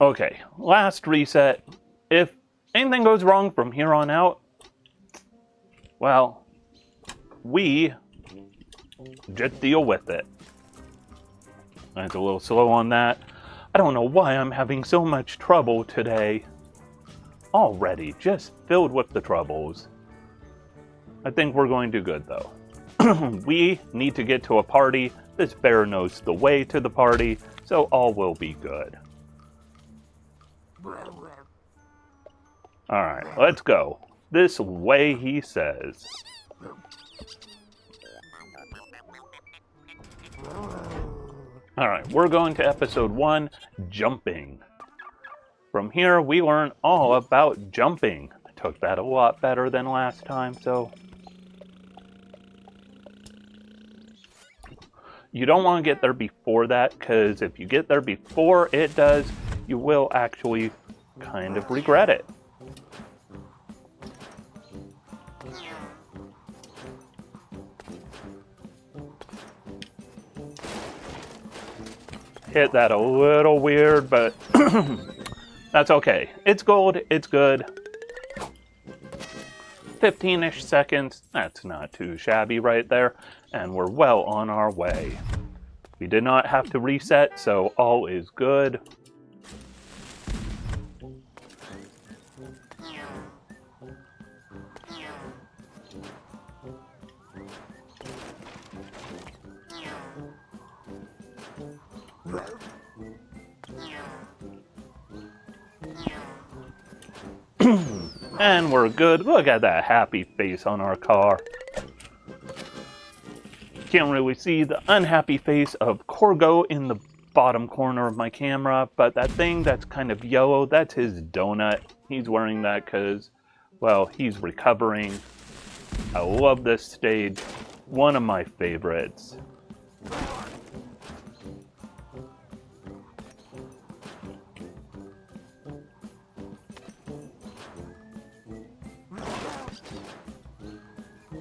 Okay, last reset. If anything goes wrong from here on out, well, we just deal with it. It's a little slow on that. I don't know why I'm having so much trouble today. Already, just filled with the troubles. I think we're going to do good, though. We need to get to a party. This bear knows the way to the party, so all will be good. Alright, let's go. This way, he says. Alright, we're going to episode 1, jumping. From here, we learn all about jumping. I took that a lot better than last time, so... You don't want to get there before that, because if you get there before it does, you will actually kind of regret it. Hit that a little weird, but that's okay. It's gold, it's good. 15-ish seconds, that's not too shabby right there, and we're well on our way. We did not have to reset, so all is good. And we're good. Look at that happy face on our car. Can't really see the unhappy face of Corgo in the bottom corner of my camera, but that thing that's kind of yellow, that's his donut. He's wearing that because, well, he's recovering. I love this stage. One of my favorites.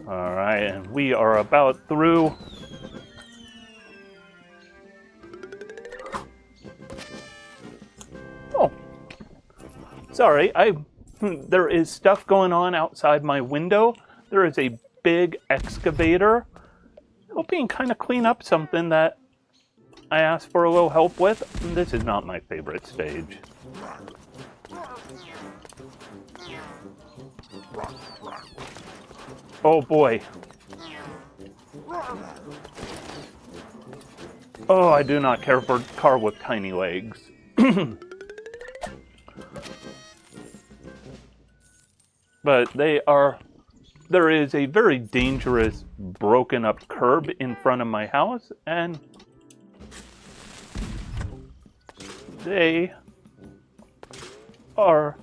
Alright, and we are about through. Oh. Sorry, there is stuff going on outside my window. There is a big excavator helping kind of clean up something that I asked for a little help with. This is not my favorite stage. Oh boy. Oh, I do not care for a car with tiny legs. But there is a very dangerous broken up curb in front of my house, and they are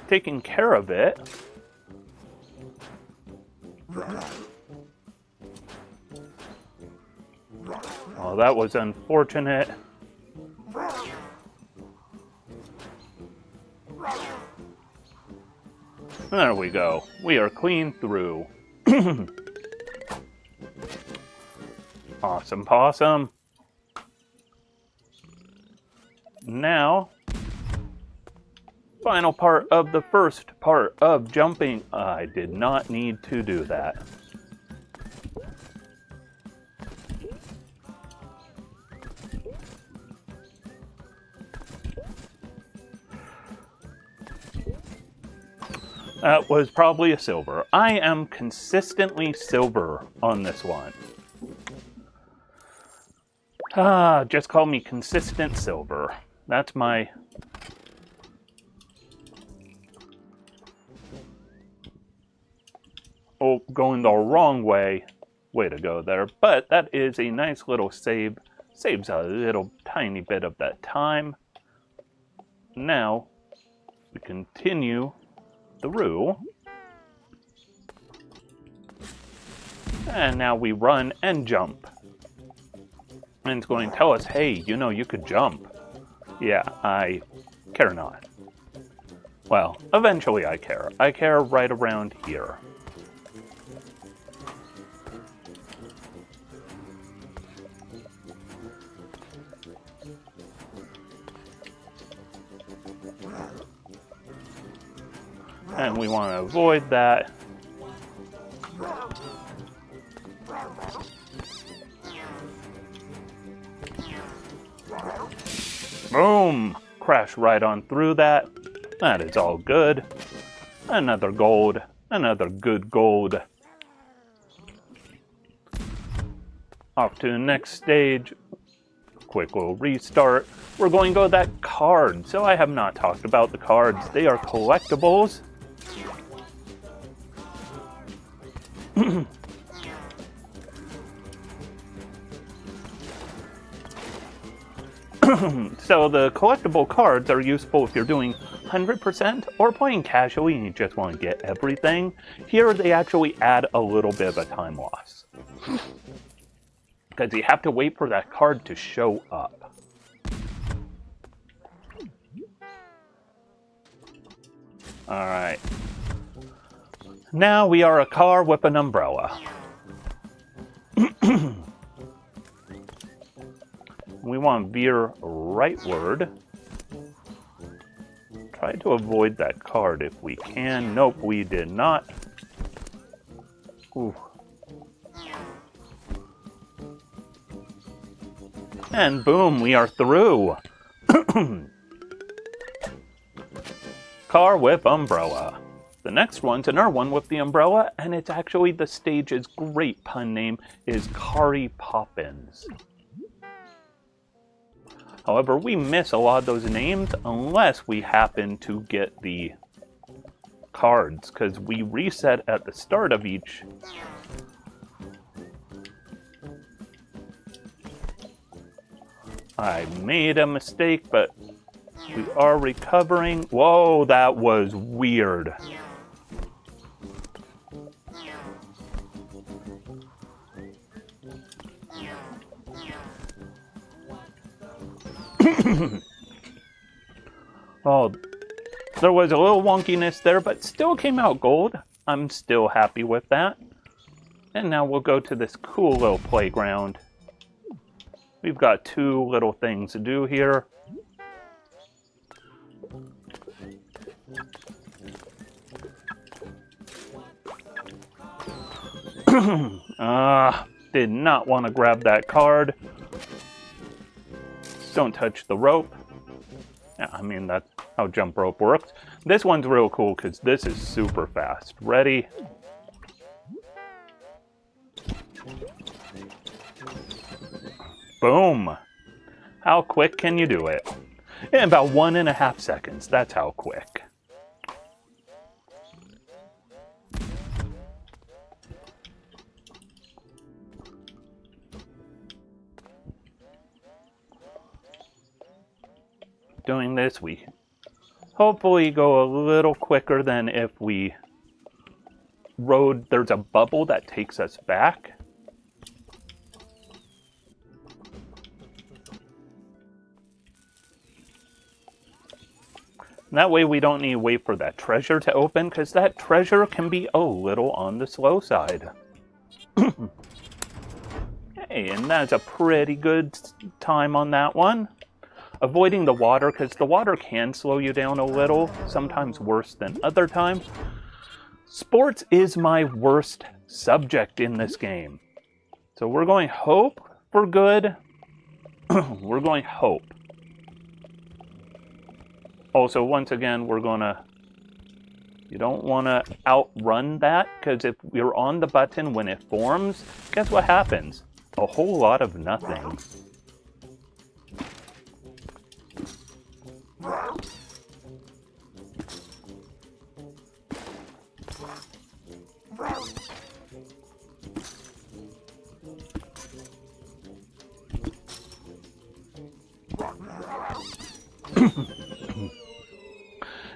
taking care of it. Oh, that was unfortunate. There we go. We are clean through. Awesome possum. Now, final part of the first part of jumping. I did not need to do that. That was probably a silver. I am consistently silver on this one. Just call me consistent silver. That's my... Oh, going the wrong way. Way to go there. But that is a nice little save. Saves a little tiny bit of that time. Now, we continue through. And now we run and jump. And it's going to tell us, hey, you know, you could jump. Yeah, I care not. Well, eventually I care. I care right around here. And we want to avoid that. Boom! Crash right on through that. That is all good. Another gold. Another good gold. Off to the next stage. Quick little restart. We're going to go that card. So I have not talked about the cards. They are collectibles. So the collectible cards are useful if you're doing 100% or playing casually and you just want to get everything. Here they actually add a little bit of a time loss. Because you have to wait for that card to show up. Alright. Now we are a car with an umbrella. We want to veer rightward. Try to avoid that card if we can. Nope, we did not. Ooh. And boom, we are through. Car with umbrella. The next one's another one with the umbrella, and it's actually the stage's great pun name is Carry Poppins. However, we miss a lot of those names unless we happen to get the cards, because we reset at the start of each. I made a mistake, but we are recovering. Whoa, that was weird. Oh, there was a little wonkiness there, but still came out gold. I'm still happy with that. And now we'll go to this cool little playground. We've got two little things to do here. Did not want to grab that card. Don't touch the rope. Yeah, I mean, that's how jump rope works. This one's real cool because this is super fast. Ready? Boom! How quick can you do it? In about 1.5 seconds. That's how quick. Doing this, we hopefully go a little quicker than if we rode. There's a bubble that takes us back. That way we don't need to wait for that treasure to open, because that treasure can be a little on the slow side. Hey, and that's a pretty good time on that one. Avoiding the water, because the water can slow you down a little, sometimes worse than other times. Sports is my worst subject in this game. So we're going hope for good. We're going hope. Also, once again, we're gonna... You don't want to outrun that, because if you're on the button when it forms, guess what happens? A whole lot of nothing.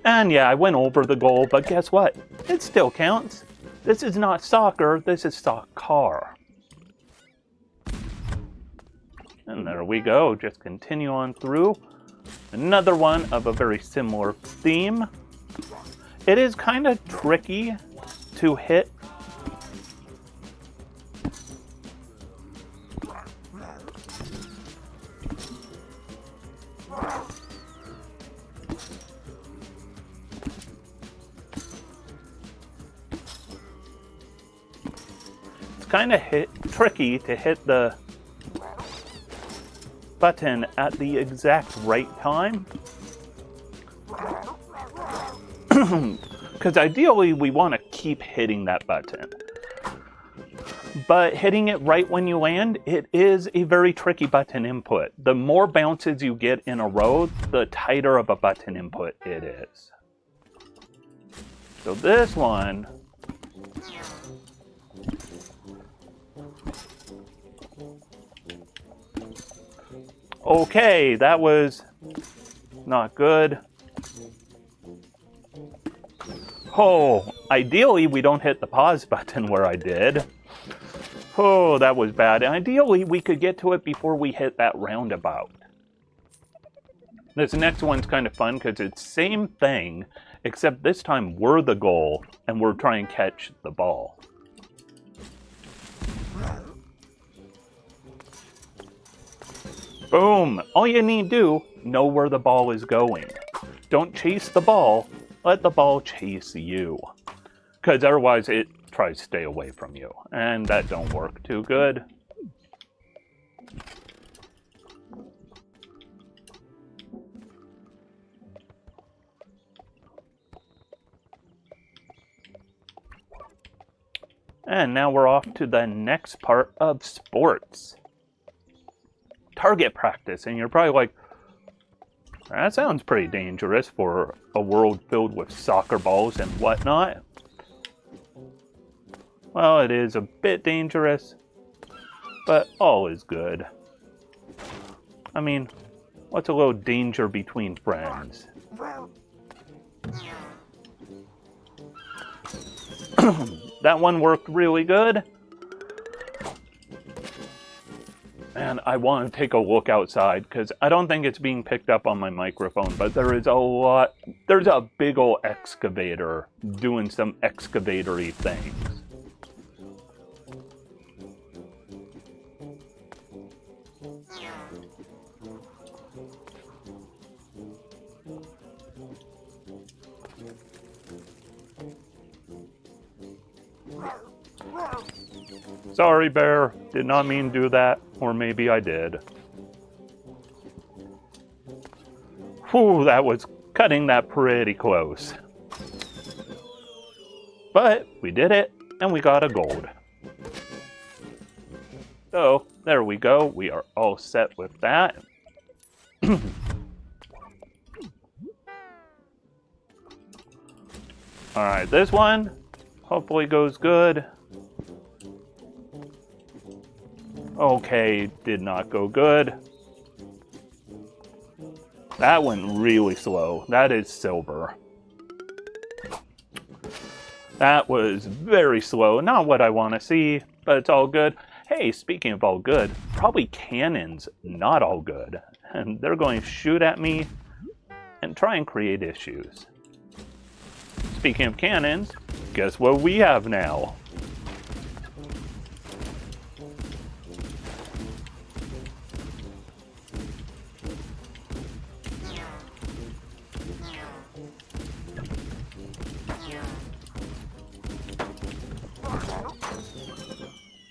And yeah, I went over the goal, but guess what? It still counts. This is not soccer, this is soccer. And there we go, just continue on through. Another one of a very similar theme. It is kind of tricky to hit. kind of tricky to hit the button at the exact right time. Because ideally we want to keep hitting that button. But hitting it right when you land, it is a very tricky button input. The more bounces you get in a row, the tighter of a button input it is. So this one... Okay, that was not good. Oh, ideally we don't hit the pause button where I did. Oh, that was bad. Ideally we could get to it before we hit that roundabout. This next one's kind of fun because it's same thing, except this time we're the goal and we're trying to catch the ball. Boom! All you need to do, know where the ball is going. Don't chase the ball, let the ball chase you. Because otherwise it tries to stay away from you. And that don't work too good. And now we're off to the next part of sports. Target practice, and you're probably like, that sounds pretty dangerous for a world filled with soccer balls and whatnot. Well, it is a bit dangerous, but all is good. I mean, what's a little danger between friends? That one worked really good. And I want to take a look outside because I don't think it's being picked up on my microphone, but there's a big old excavator doing some excavatory things. Sorry, bear. Did not mean to do that. Or maybe I did. Whew, that was cutting that pretty close. But we did it, and we got a gold. So, there we go. We are all set with that. Alright, this one hopefully goes good. Okay, did not go good. That went really slow. That is silver. That was very slow. Not what I want to see, but it's all good. Hey, speaking of all good, probably cannons not all good. And they're going to shoot at me and try and create issues. Speaking of cannons, guess what we have now?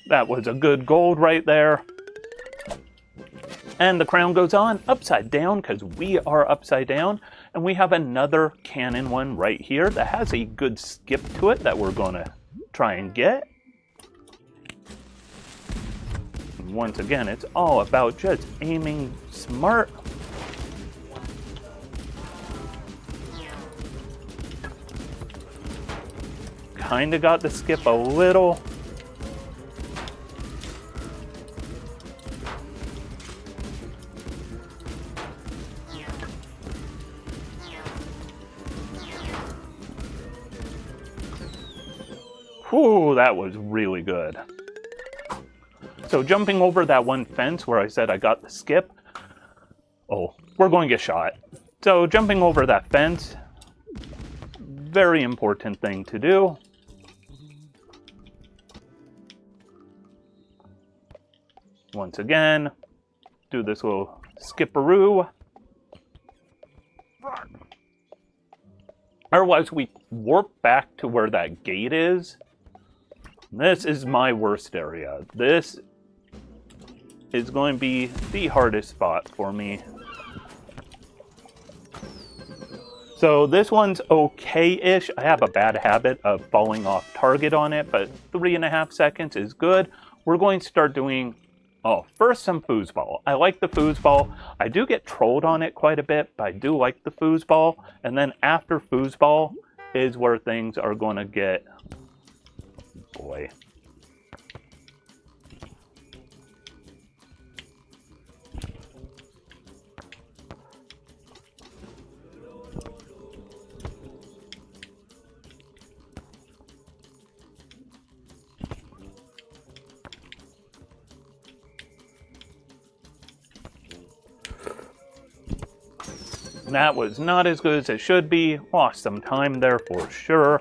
That was a good gold right there. And the crown goes on upside down because we are upside down. And we have another cannon one right here that has a good skip to it that we're going to try and get. And once again, it's all about just aiming smart. Kinda got the skip a little. Whew, that was really good. So jumping over that one fence where I said I got the skip. Oh, we're going to get shot. So jumping over that fence, very important thing to do. Once again, do this little skipperoo. Otherwise, we warp back to where that gate is. This is my worst area. This is going to be the hardest spot for me. So this one's okay-ish. I have a bad habit of falling off target on it, but 3.5 seconds is good. We're going to start doing, first some foosball. I like the foosball. I do get trolled on it quite a bit, but I do like the foosball. And then after foosball is where things are going to get, boy. That was not as good as it should be. Lost some time there for sure.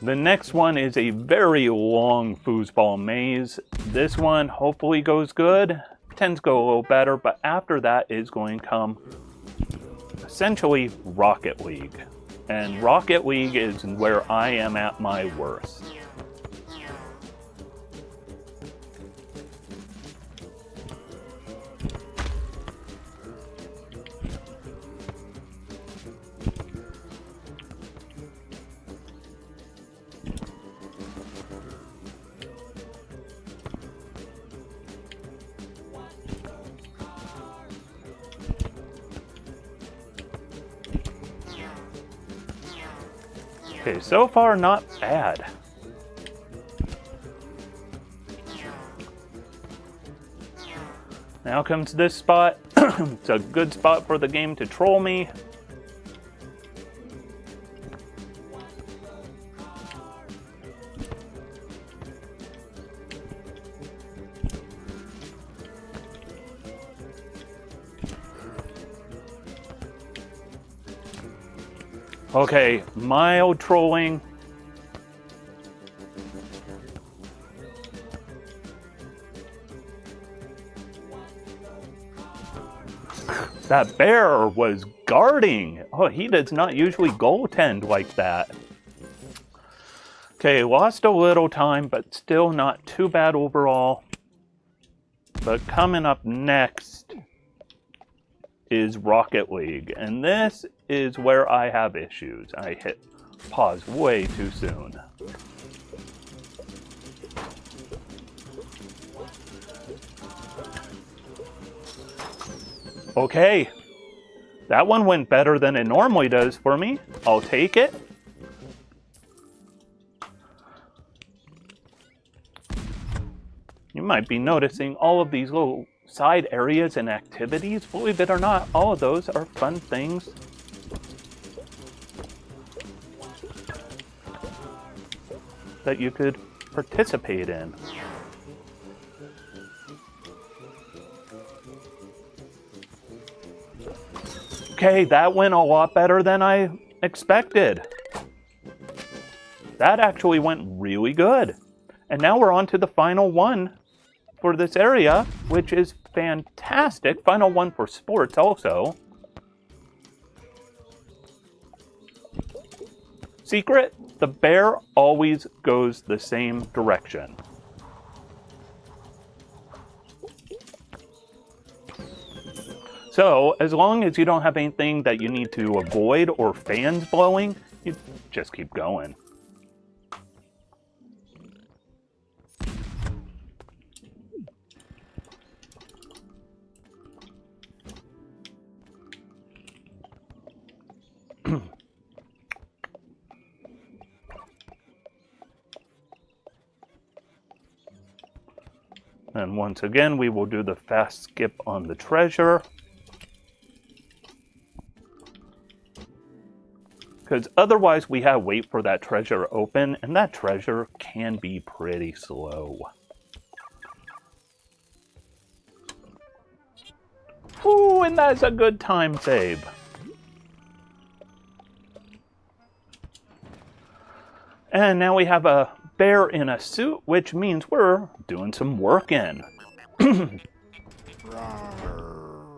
The next one is a very long foosball maze. This one hopefully goes good. Tends to go a little better, but after that is going to come essentially Rocket League. And Rocket League is where I am at my worst. Okay, so far not bad. Now comes this spot. It's a good spot for the game to troll me. Okay, mild trolling. That bear was guarding. Oh, he does not usually goaltend like that. Okay, lost a little time, but still not too bad overall. But coming up next is Rocket League, and this is where I have issues. I hit pause way too soon. Okay, that one went better than it normally does for me. I'll take it. You might be noticing all of these little side areas and activities. Believe it or not, all of those are fun things that you could participate in. Okay, that went a lot better than I expected. That actually went really good. And now we're on to the final one for this area, which is fantastic. Final one for sports also. Secret, the bear always goes the same direction. So, as long as you don't have anything that you need to avoid or fans blowing, you just keep going. And once again, we will do the fast skip on the treasure. Because otherwise we have to wait for that treasure to open, and that treasure can be pretty slow. Ooh, and that's a good time save. And now we have a bear in a suit, which means we're doing some work in.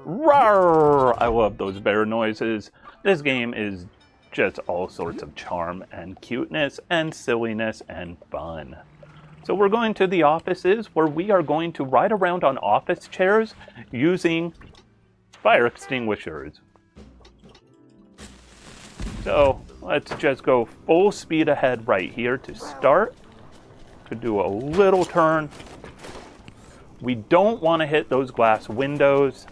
Rawr! I love those bear noises. This game is just all sorts of charm and cuteness and silliness and fun. So we're going to the offices where we are going to ride around on office chairs using fire extinguishers. So let's just go full speed ahead right here to start. Could do a little turn. We don't want to hit those glass windows.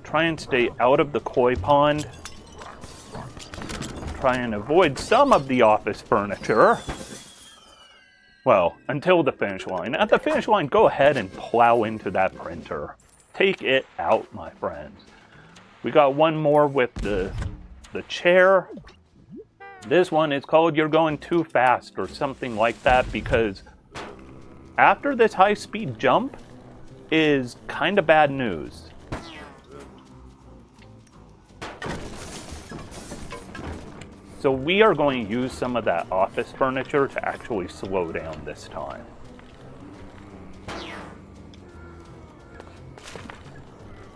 Try and stay out of the koi pond. Try and avoid some of the office furniture. Well, until the finish line. At the finish line, go ahead and plow into that printer. Take it out, my friends. We got one more with the chair. This one is called You're Going Too Fast or something like that, because after this high-speed jump is kind of bad news. So we are going to use some of that office furniture to actually slow down this time.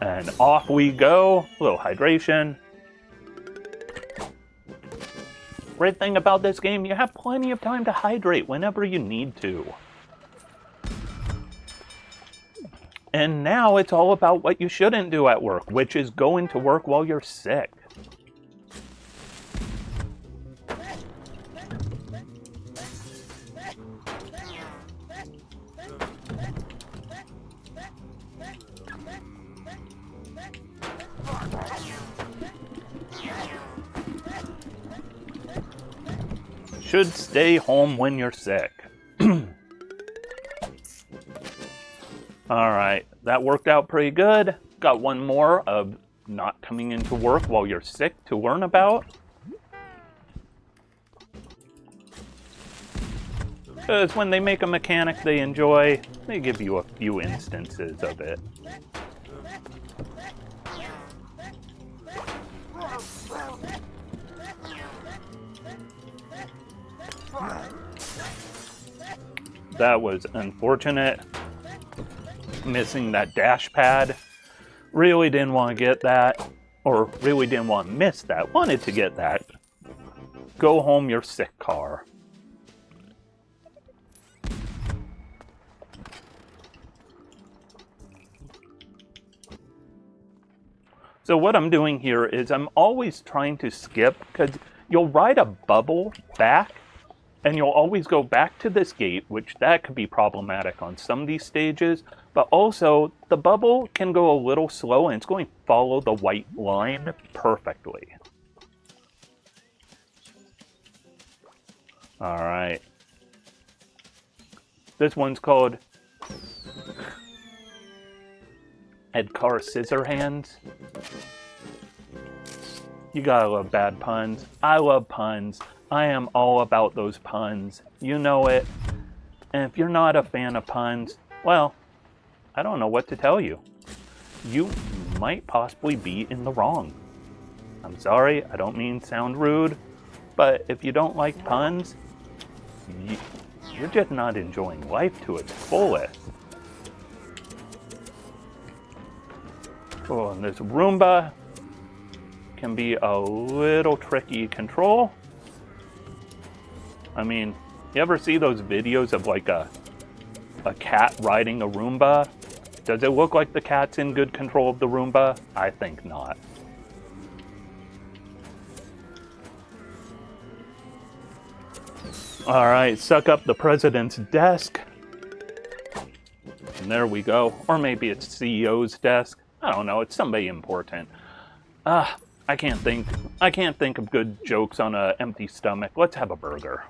And off we go. A little hydration. Great thing about this game, you have plenty of time to hydrate whenever you need to. And now it's all about what you shouldn't do at work, which is going to work while you're sick. Should stay home when you're sick. Alright, that worked out pretty good. Got one more of not coming into work while you're sick to learn about. Because when they make a mechanic they enjoy, they give you a few instances of it. That was unfortunate. Missing that dash pad. Really didn't want to get that. Or really didn't want to miss that. Wanted to get that. Go home, your sick car. So what I'm doing here is I'm always trying to skip, because you'll ride a bubble back and you'll always go back to this gate, which that could be problematic on some of these stages, but also the bubble can go a little slow and it's going to follow the white line perfectly. Alright. This one's called Edgar Scissorhands. You gotta love bad puns. I love puns. I am all about those puns. You know it. And if you're not a fan of puns, well, I don't know what to tell you. You might possibly be in the wrong. I'm sorry, I don't mean to sound rude, but if you don't like puns, you're just not enjoying life to its fullest. Oh, and this Roomba can be a little tricky to control. I mean, you ever see those videos of like a cat riding a Roomba? Does it look like the cat's in good control of the Roomba? I think not. Alright, suck up the president's desk. And there we go. Or maybe it's CEO's desk. I don't know, it's somebody important. I can't think of good jokes on an empty stomach. Let's have a burger.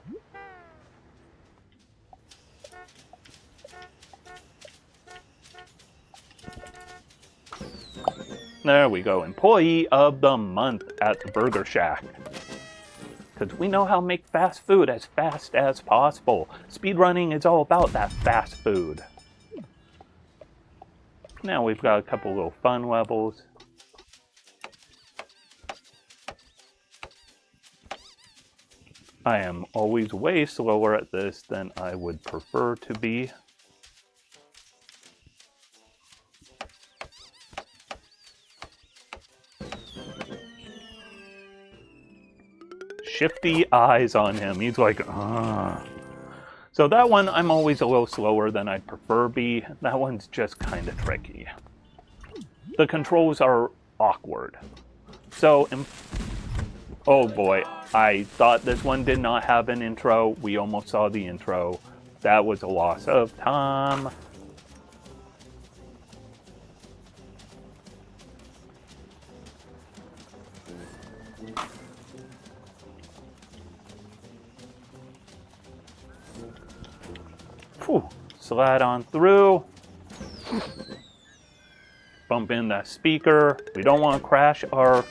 There we go. Employee of the month at the Burger Shack. Because we know how to make fast food as fast as possible. Speedrunning is all about that fast food. Now we've got a couple little fun levels. I am always way slower at this than I would prefer to be. shifty eyes on him. He's like, ugh. So that one, I'm always a little slower than I'd prefer be. That one's just kind of tricky. The controls are awkward. So, oh boy, I thought this one did not have an intro. We almost saw the intro. That was a loss of time. Whew. Slide on through. Bump in the speaker. We don't want to crash our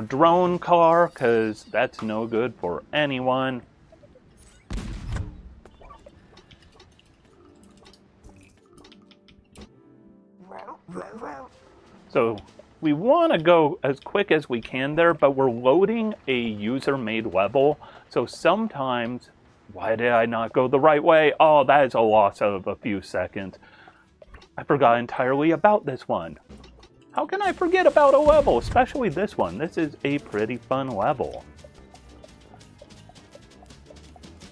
drone car, because that's no good for anyone. So we want to go as quick as we can there, but we're loading a user-made level. So sometimes, why did I not go the right way? Oh, that is a loss of a few seconds. I forgot entirely about this one. How can I forget about a level, especially this one? This is a pretty fun level.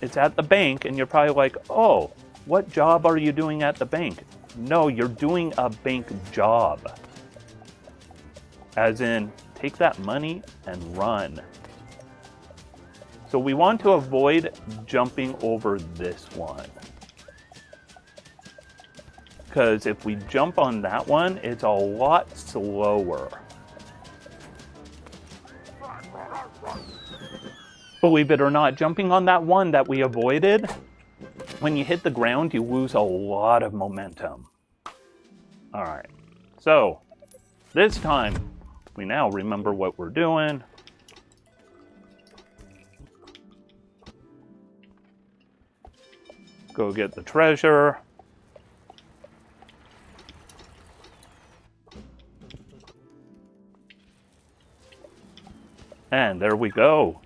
It's at the bank, and you're probably like, oh, what job are you doing at the bank? No, you're doing a bank job. As in, take that money and run. So we want to avoid jumping over this one. Because if we jump on that one, it's a lot slower. Believe it or not, jumping on that one that we avoided, when you hit the ground, you lose a lot of momentum. Alright, so this time, we now remember what we're doing. Go get the treasure. And there we go.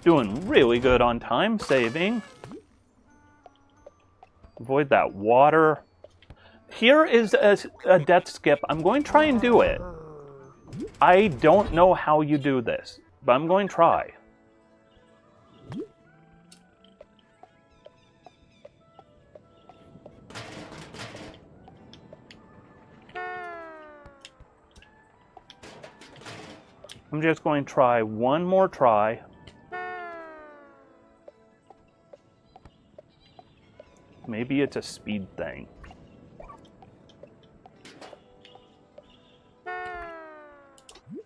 Doing really good on time saving. Avoid that water. Here is a death skip. I'm going to try and do it. I don't know how you do this, but I'm going to try. I'm just going to try one more try. Maybe it's a speed thing.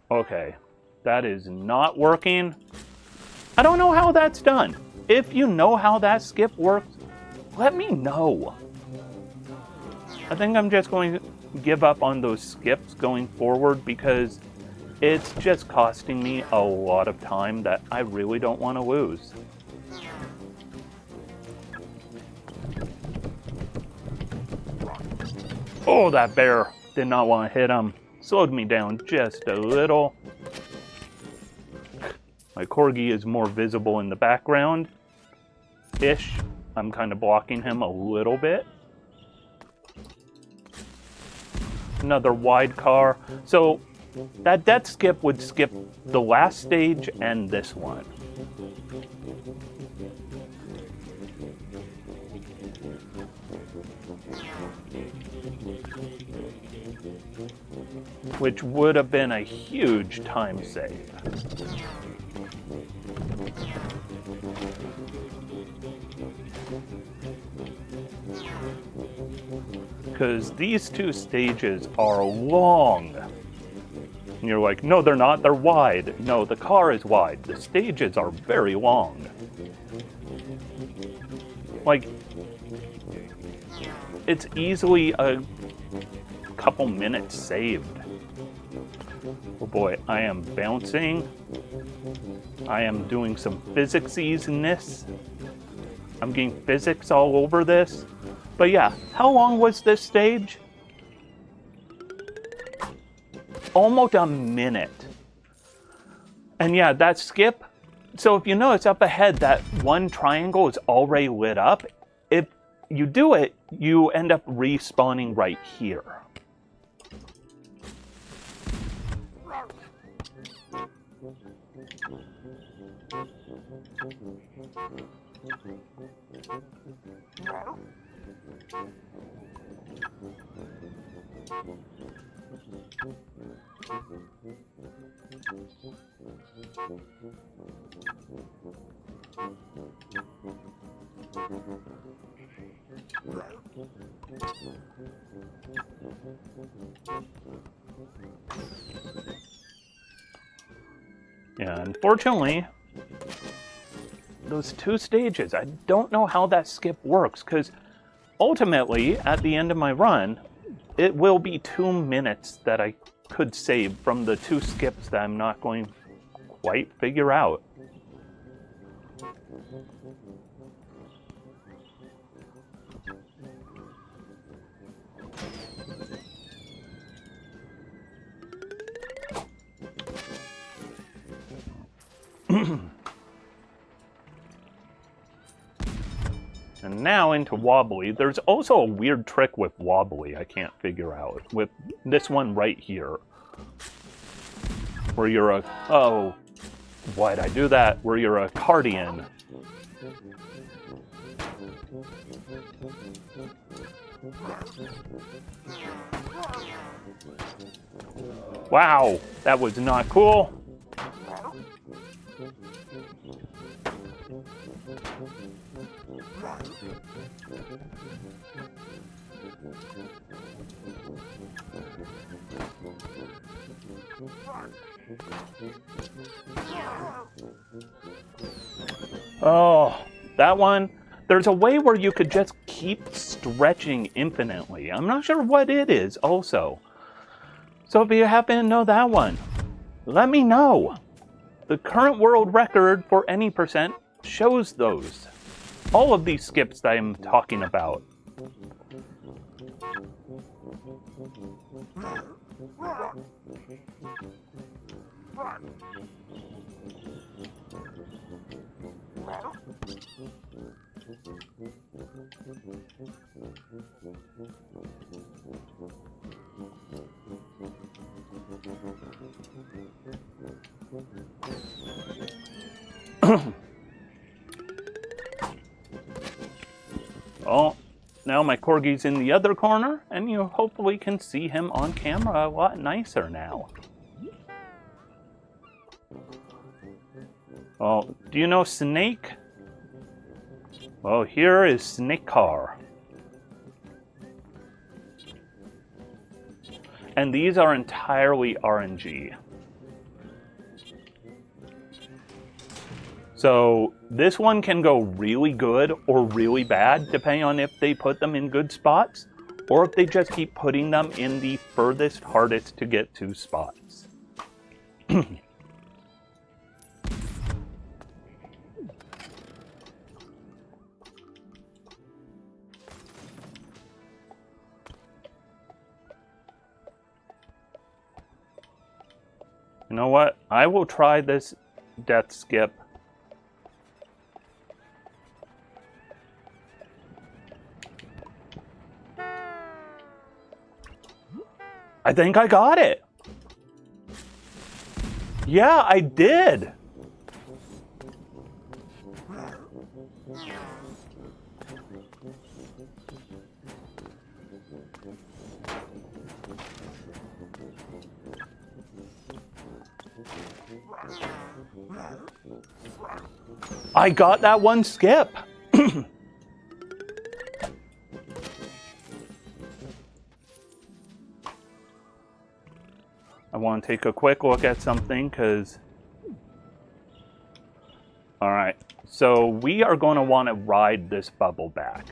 Okay, that is not working. I don't know how that's done. If you know how that skip works, let me know. I think I'm just going to give up on those skips going forward because it's just costing me a lot of time that I really don't want to lose. Oh, that bear did not want to hit him. Slowed me down just a little. My corgi is more visible in the background-ish. I'm kind of blocking him a little bit. Another wide car. So that death skip would skip the last stage and this one. Which would have been a huge time save. Because these two stages are long. And you're like, no, they're not, they're wide. No, the car is wide. The stages are very long. Like, it's easily a couple minutes saved. Oh boy, I am bouncing. I am doing some physics-ness. I'm getting physics all over this. But yeah, how long was this stage? Almost a minute. And yeah, that skip. So if you notice up ahead, that one triangle is already lit up. If you do it, you end up respawning right here. Yeah, unfortunately, those 2 stages, I don't know how that skip works, because ultimately, at the end of my run, it will be 2 minutes that I could save from the 2 skips that I'm not going to quite figure out. And now into Wobbly. There's also a weird trick with Wobbly I can't figure out. With this one right here. Where you're a... Oh, why'd I do that? Where you're a Cardian. Wow, that was not cool. Oh, that one. There's a way where you could just keep stretching infinitely. I'm not sure what it is also. So if you happen to know that one, let me know. The current world record for any percent shows those. All of these skips that I'm talking about. Oh, now my Corgi's in the other corner, and you hopefully can see him on camera a lot nicer now. Oh, do you know Snake? Well, here is Snake Car. And these are entirely RNG. So this one can go really good or really bad, depending on if they put them in good spots, or if they just keep putting them in the furthest, hardest to get to spots. You know what? I will try this death skip. I think I got it. Yeah, I did. I got that one skip. I want to take a quick look at something because... Alright, so we are going to want to ride this bubble back.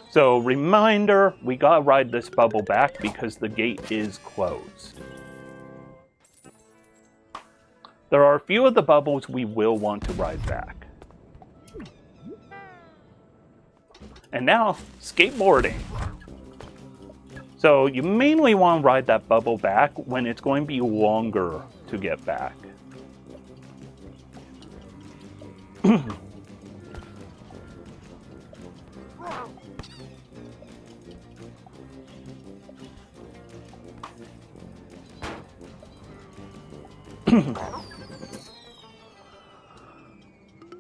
So, reminder, we gotta ride this bubble back because the gate is closed. There are a few of the bubbles we will want to ride back. And now, skateboarding. So, you mainly want to ride that bubble back when it's going to be longer to get back.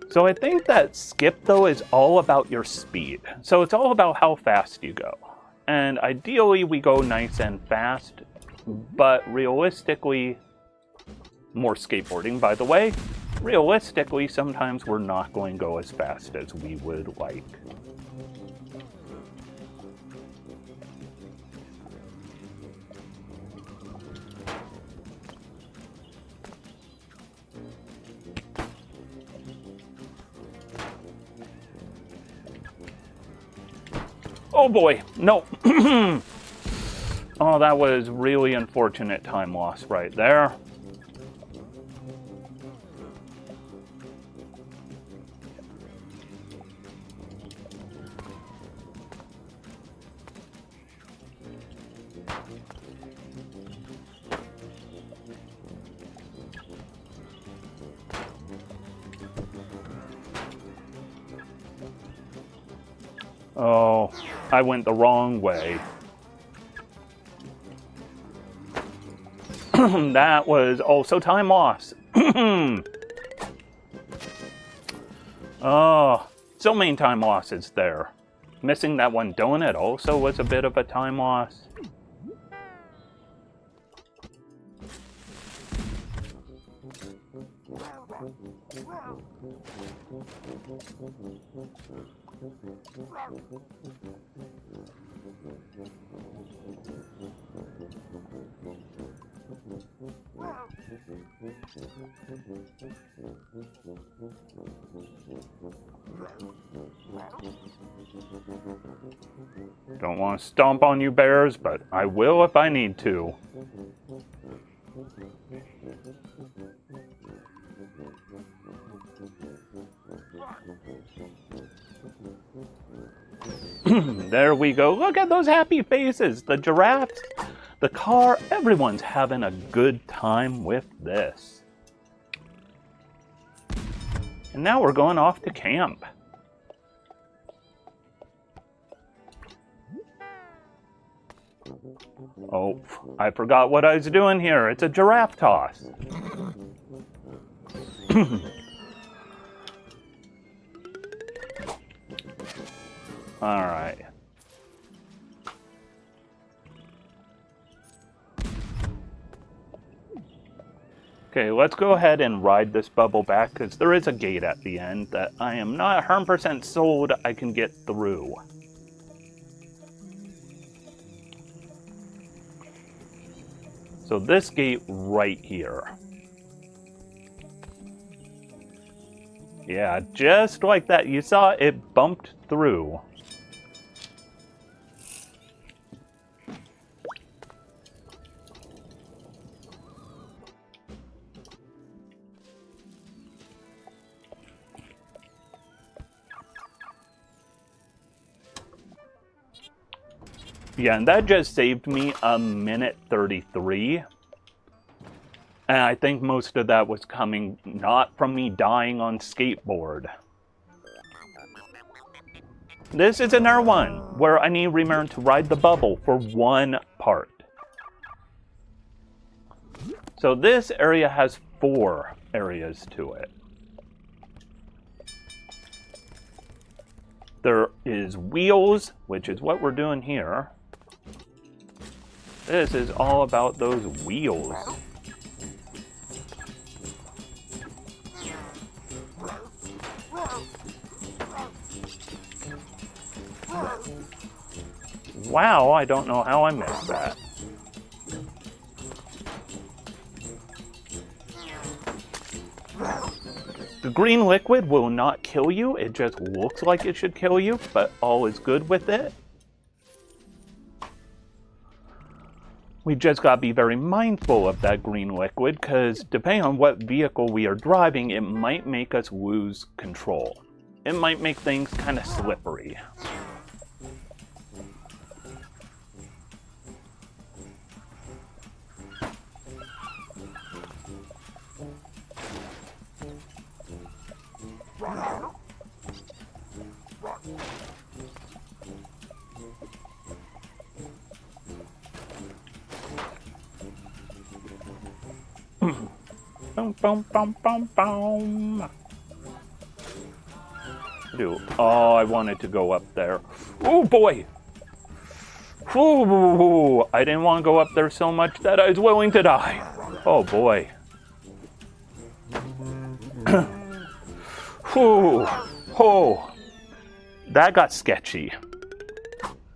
So I think that skip, though, is all about your speed. So it's all about how fast you go. And ideally, we go nice and fast, but realistically, more skateboarding, by the way, realistically, sometimes we're not going to go as fast as we would like. Oh boy, no. Oh, that was really unfortunate time loss right there. Oh, I went the wrong way. That was also time loss. Oh, so many time losses there. Missing that one donut also was a bit of a time loss. Don't want to stomp on you, bears, but I will if I need to. There we go. Look at those happy faces. The giraffes, the car, everyone's having a good time with this. And now we're going off to camp. Oh, I forgot what I was doing here. It's a giraffe toss. All right. Okay, let's go ahead and ride this bubble back because there is a gate at the end that I am not 100% sold I can get through. So this gate right here. Yeah, just like that. You saw it bumped through. Yeah, and that just saved me a minute 33. And I think most of that was coming not from me dying on skateboard. This is another one where I need to remember to ride the bubble for one part. So this area has 4 areas to it. There is wheels, which is what we're doing here. This is all about those wheels. Wow, I don't know how I missed that. The green liquid will not kill you, it just looks like it should kill you, but all is good with it. We just gotta be very mindful of that green liquid, because depending on what vehicle we are driving, it might make us lose control. It might make things kind of slippery. Boom, boom, boom, boom, boom. Oh, I wanted to go up there. Oh boy! Ooh, I didn't want to go up there so much that I was willing to die. Oh boy. Ooh, oh, that got sketchy.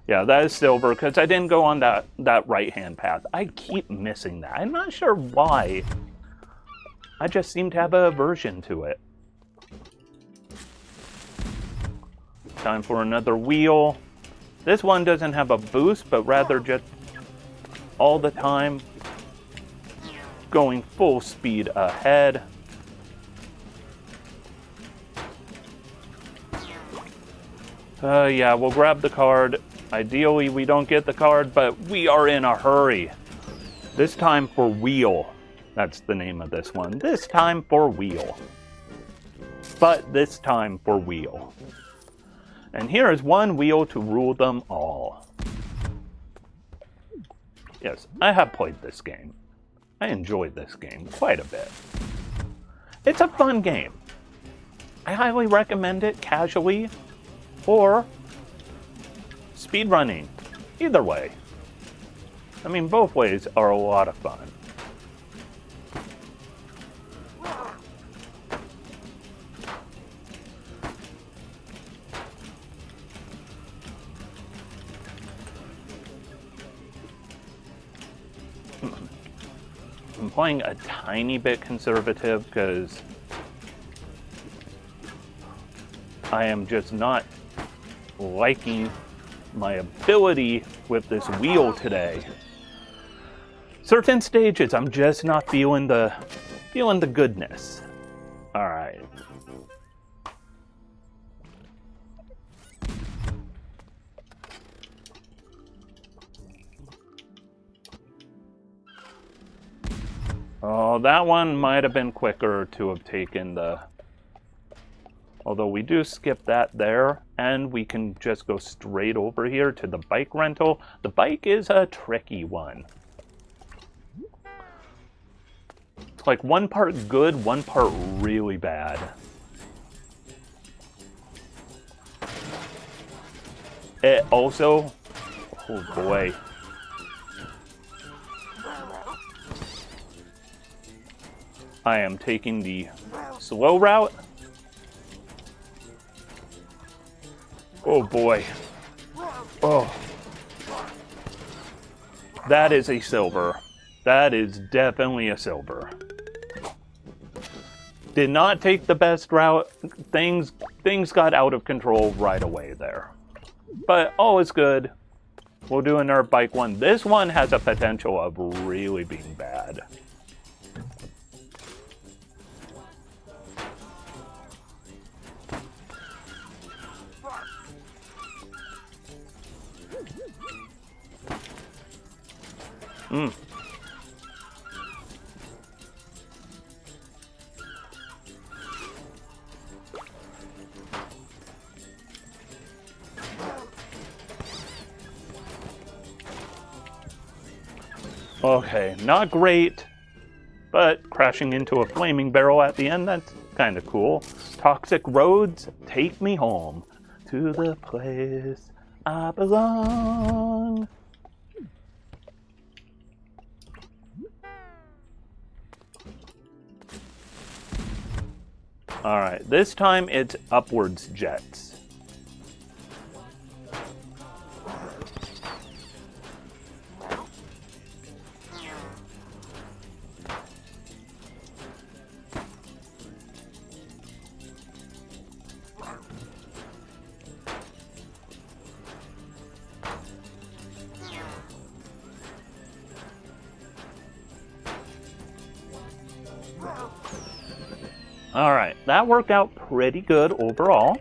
Yeah, that is silver because I didn't go on that right-hand path. I keep missing that. I'm not sure why. I just seem to have an aversion to it. Time for another wheel. This one doesn't have a boost, but rather just all the time going full speed ahead. Yeah, we'll grab the card. Ideally, we don't get the card, but we are in a hurry. This time for wheel. That's the name of this one. This time for wheel. But this time for wheel. And here is one wheel to rule them all. Yes, I have played this game. I enjoyed this game quite a bit. It's a fun game. I highly recommend it casually or speedrunning. Either way. I mean, both ways are a lot of fun. I'm playing a tiny bit conservative because I am just not liking my ability with this wheel today. Certain stages, I'm just not feeling the goodness. All right. Oh, that one might have been quicker to have taken the... Although we do skip that there, and we can just go straight over here to the bike rental. The bike is a tricky one. It's like one part good, one part really bad. It also... Oh boy. I am taking the slow route. Oh boy. Oh. That is a silver. That is definitely a silver. Did not take the best route. Things got out of control right away there. But all is good. We'll do another bike one. This one has a potential of really being bad. Okay, not great, but crashing into a flaming barrel at the end, that's kind of cool. Toxic roads, take me home to the place I belong. Alright, this time it's upwards jets. Alright, that worked out pretty good overall.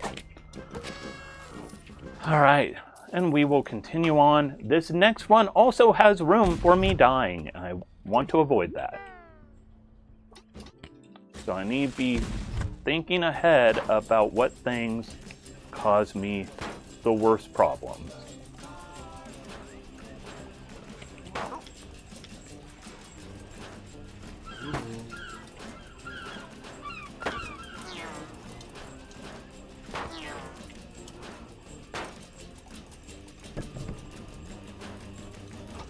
Alright, and we will continue on. This next one also has room for me dying. I want to avoid that. So I need to be thinking ahead about what things cause me the worst problems.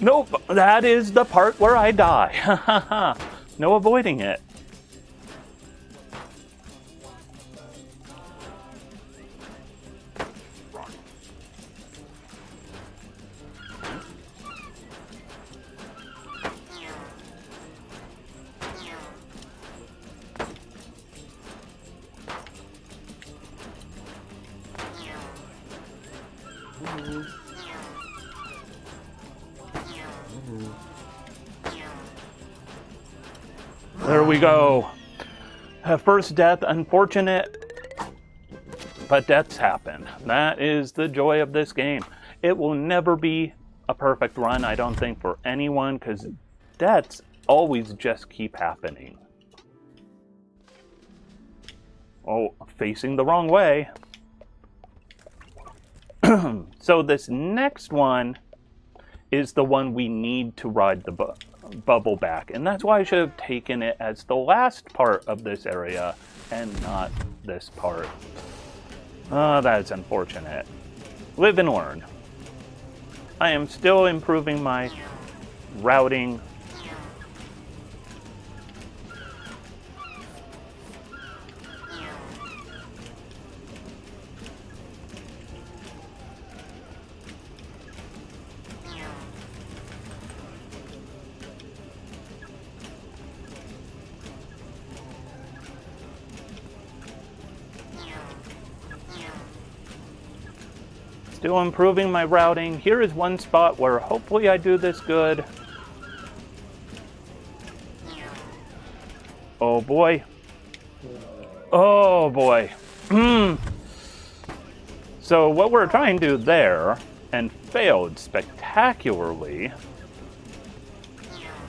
Nope, that is the part where I die. No avoiding it. There we go. First death, unfortunate, but deaths happen. That is the joy of this game. It will never be a perfect run, I don't think, for anyone, because deaths always just keep happening. Oh, facing the wrong way. So this next one is the one we need to ride the bubble back, and that's why I should have taken it as the last part of this area and not this part. That is unfortunate. Live and learn. I am still improving my routing. Still improving my routing. Here is one spot where hopefully I do this good. Oh boy. Oh boy. So what we're trying to do there, and failed spectacularly,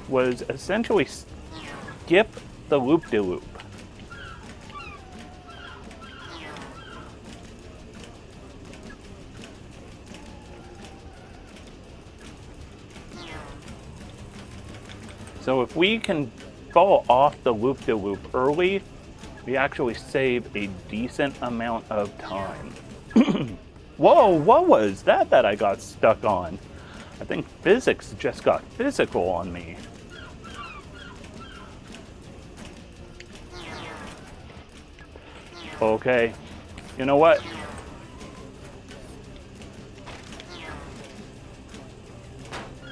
was essentially skip the loop-de-loop. So if we can fall off the loop-de-loop early, we actually save a decent amount of time. Whoa, what was that I got stuck on? I think physics just got physical on me. Okay, you know what?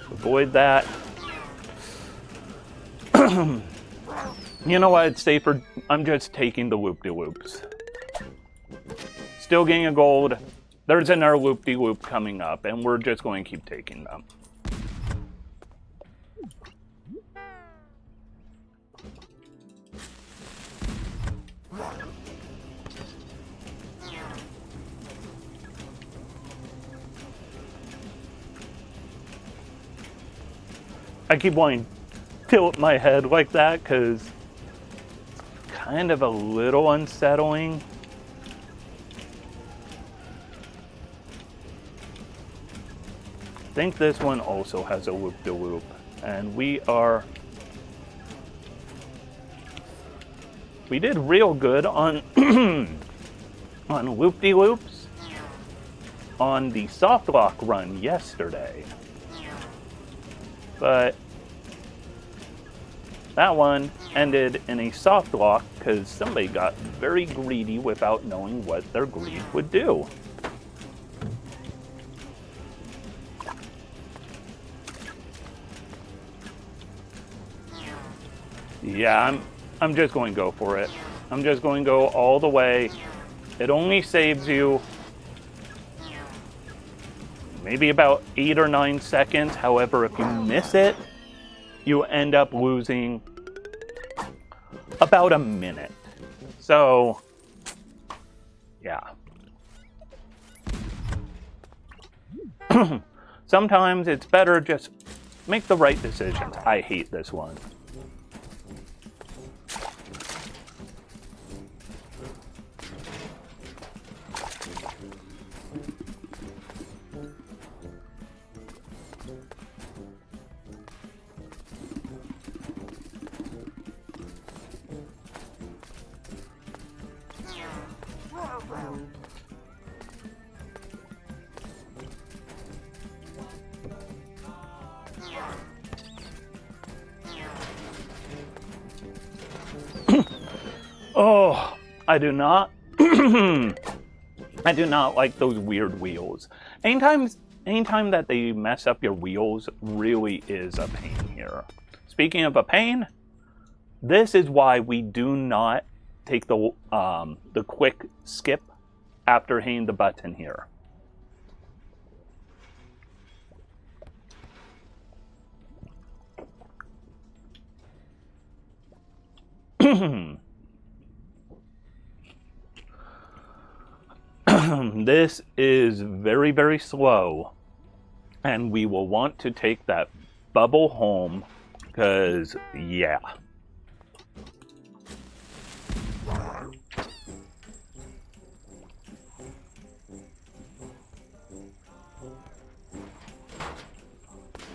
Avoid that. You know what? It's safer. I'm just taking the loop-de-loops. Still getting a gold. There's another loop-de-loop coming up, and we're just going to keep taking them. I keep wanting to tilt my head like that because it's kind of a little unsettling. I think this one also has a loop-de-loop, and we did real good on on loop-de-loops on the soft lock run yesterday. But that one ended in a soft lock because somebody got very greedy without knowing what their greed would do. Yeah, I'm just going to go for it. I'm just going to go all the way. It only saves you maybe about 8 or 9 seconds. However, if you miss it, you end up losing about a minute. So, yeah. Sometimes it's better just make the right decisions. I hate this one. Oh, I do not. I do not like those weird wheels. Anytime that they mess up your wheels really is a pain here. Speaking of a pain, this is why we do not take the quick skip after hitting the button here. This is very, very slow, and we will want to take that bubble home, because, yeah.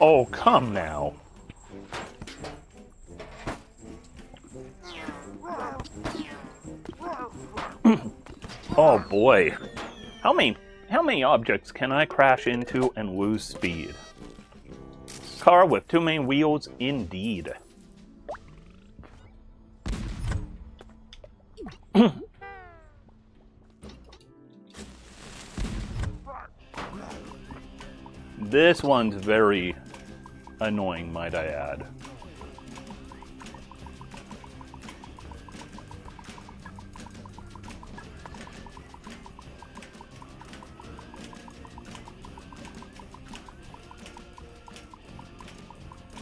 Oh, come now. Oh boy. How many objects can I crash into and lose speed? Car with too many wheels, indeed. This one's very annoying, might I add.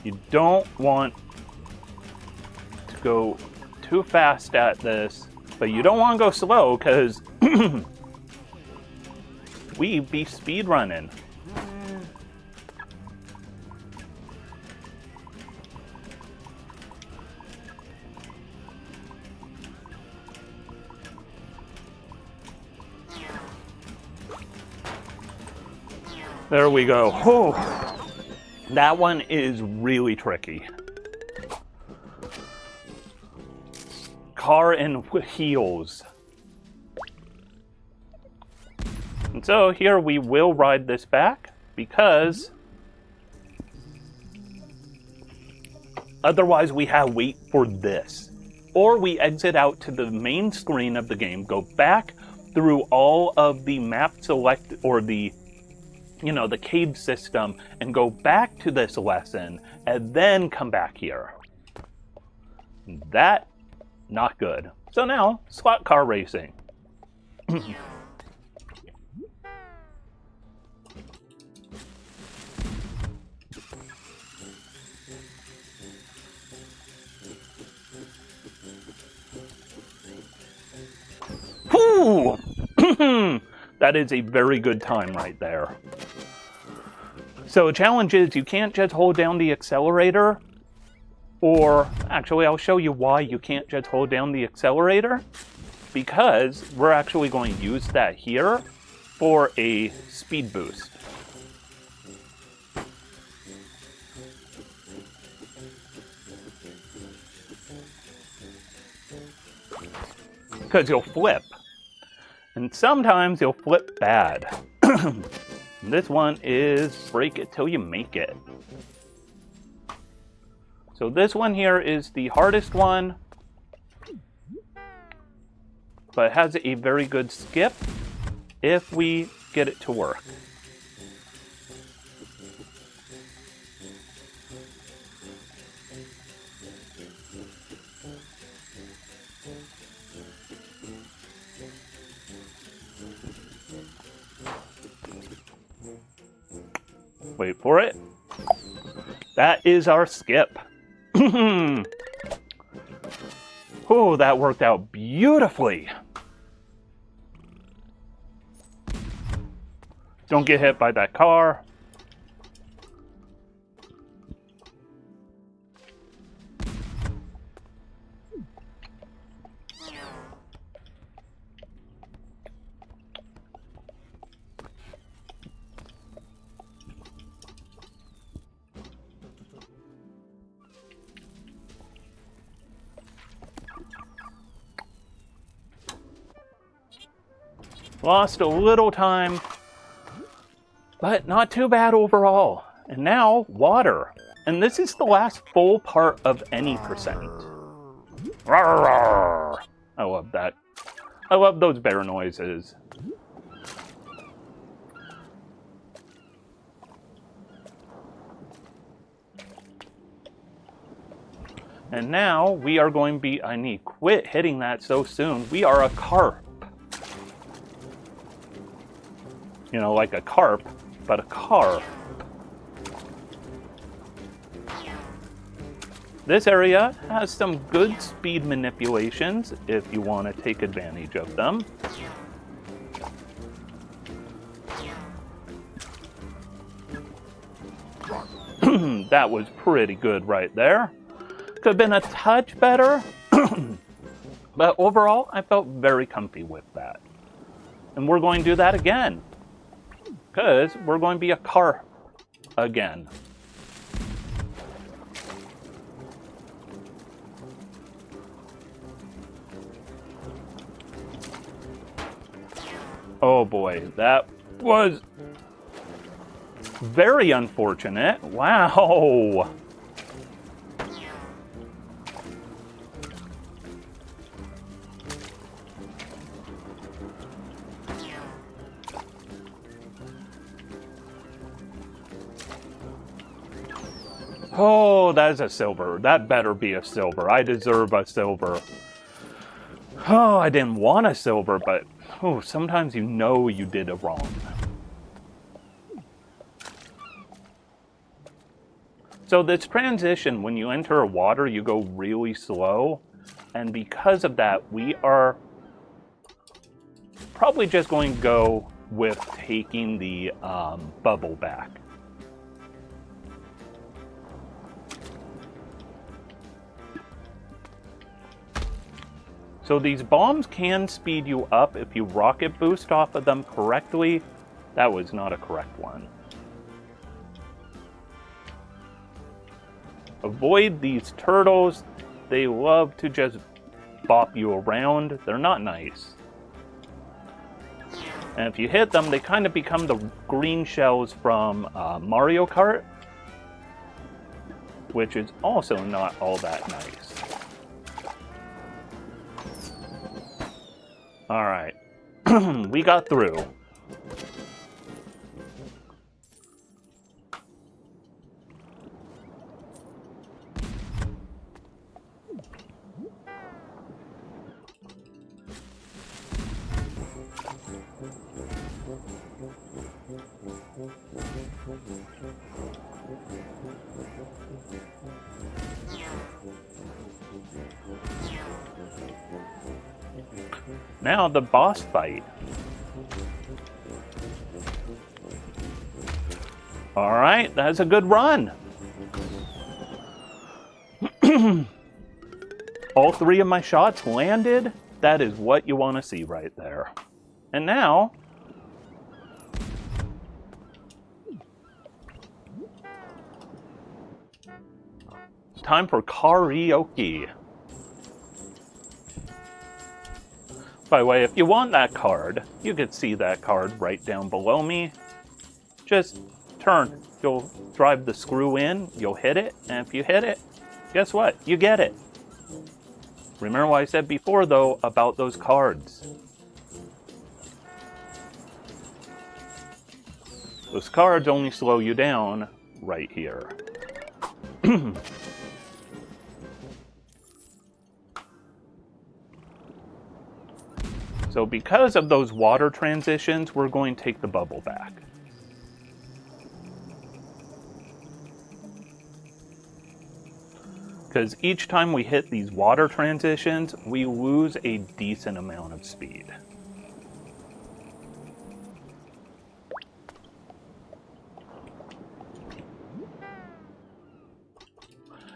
You don't want to go too fast at this, but you don't want to go slow, because we be speedrunning. There we go. Oh, that one is really tricky. Car and wheels. And so here we will ride this back, because otherwise we have to wait for this. Or we exit out to the main screen of the game, go back through all of the map select, or the cave system, and go back to this lesson, and then come back here. That, not good. So now, slot car racing. Whew! That is a very good time right there. So the challenge is you can't just hold down the accelerator, or actually I'll show you why you can't just hold down the accelerator, because we're actually going to use that here for a speed boost. Because you'll flip. And sometimes you'll flip bad. This one is break it till you make it. So this one here is the hardest one, but it has a very good skip if we get it to work. Wait for it. That is our skip. Oh, that worked out beautifully. Don't get hit by that car. Lost a little time, but not too bad overall. And now, water. And this is the last full part of any percent. Rawr, rawr. I love that. I love those bear noises. And now we are going to be... I need quit hitting that so soon. We are a carp. You know, like a carp, but a carp. This area has some good speed manipulations if you want to take advantage of them. That was pretty good right there. Could have been a touch better, but overall, I felt very comfy with that. And we're going to do that again, because we're going to be a carp again. Oh boy, that was very unfortunate. Wow. Oh, that is a silver. That better be a silver. I deserve a silver. Oh, I didn't want a silver, but oh, sometimes you know you did it wrong. So this transition, when you enter water, you go really slow. And because of that, we are probably just going to go with taking the bubble back. So these bombs can speed you up if you rocket boost off of them correctly. That was not a correct one. Avoid these turtles. They love to just bop you around. They're not nice. And if you hit them, they kind of become the green shells from Mario Kart, which is also not all that nice. All right, we got through. Now the boss fight. All right, that's a good run. All three of my shots landed. That is what you want to see right there. And now, time for karaoke. By the way, if you want that card, you can see that card right down below me. Just turn. You'll drive the screw in, you'll hit it, and if you hit it, guess what? You get it. Remember what I said before, though, about those cards. Those cards only slow you down right here. So because of those water transitions, we're going to take the bubble back. Because each time we hit these water transitions, we lose a decent amount of speed.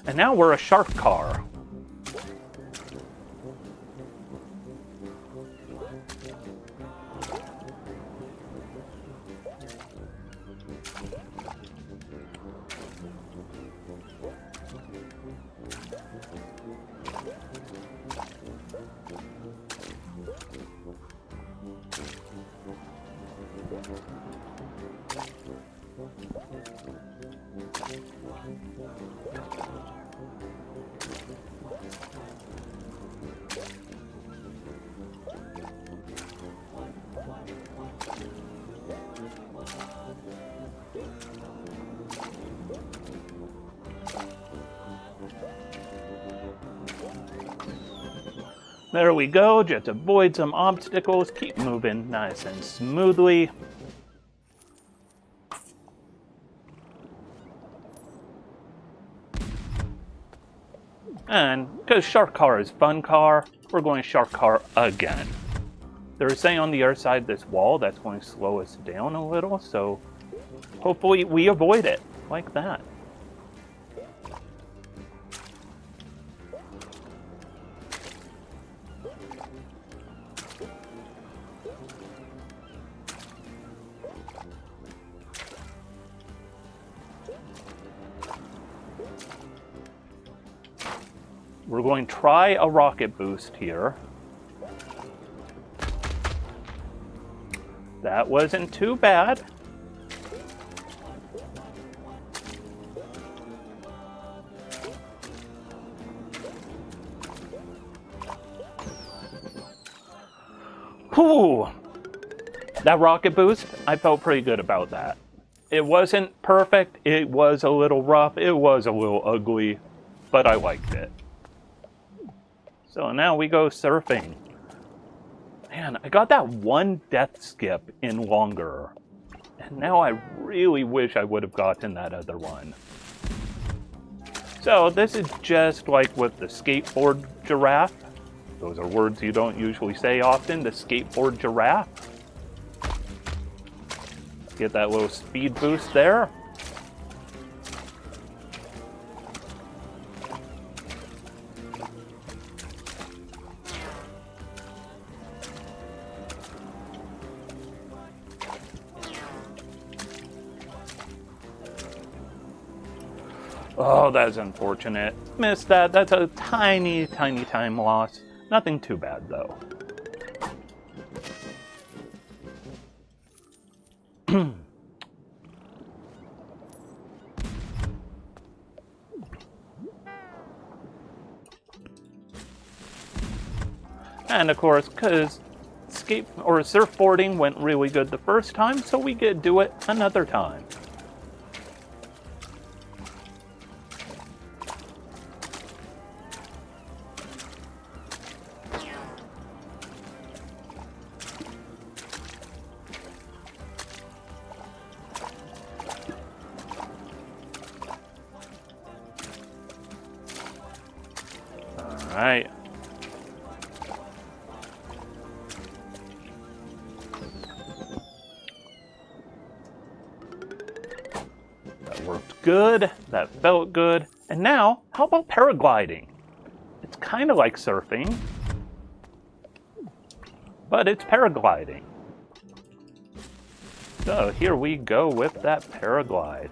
And now we're a shark car. There we go. Just avoid some obstacles. Keep moving nice and smoothly. And because Shark Car is fun car, we're going Shark Car again. They're saying on the other side of this wall that's going to slow us down a little, so hopefully we avoid it like that. We're going to try a rocket boost here. That wasn't too bad. Whew! That rocket boost, I felt pretty good about that. It wasn't perfect, it was a little rough, it was a little ugly, but I liked it. So now we go surfing. Man, I got that one death skip in longer. And now I really wish I would have gotten that other one. So this is just like with the skateboard giraffe. Those are words you don't usually say often, the skateboard giraffe. Get that little speed boost there. Oh, that's unfortunate. Missed that. That's a tiny, tiny time loss. Nothing too bad, though. And of course, because surfboarding went really good the first time, so we get to do it another time. Alright. That worked good. That felt good. And now, how about paragliding? It's kind of like surfing, but it's paragliding. So here we go with that paraglide.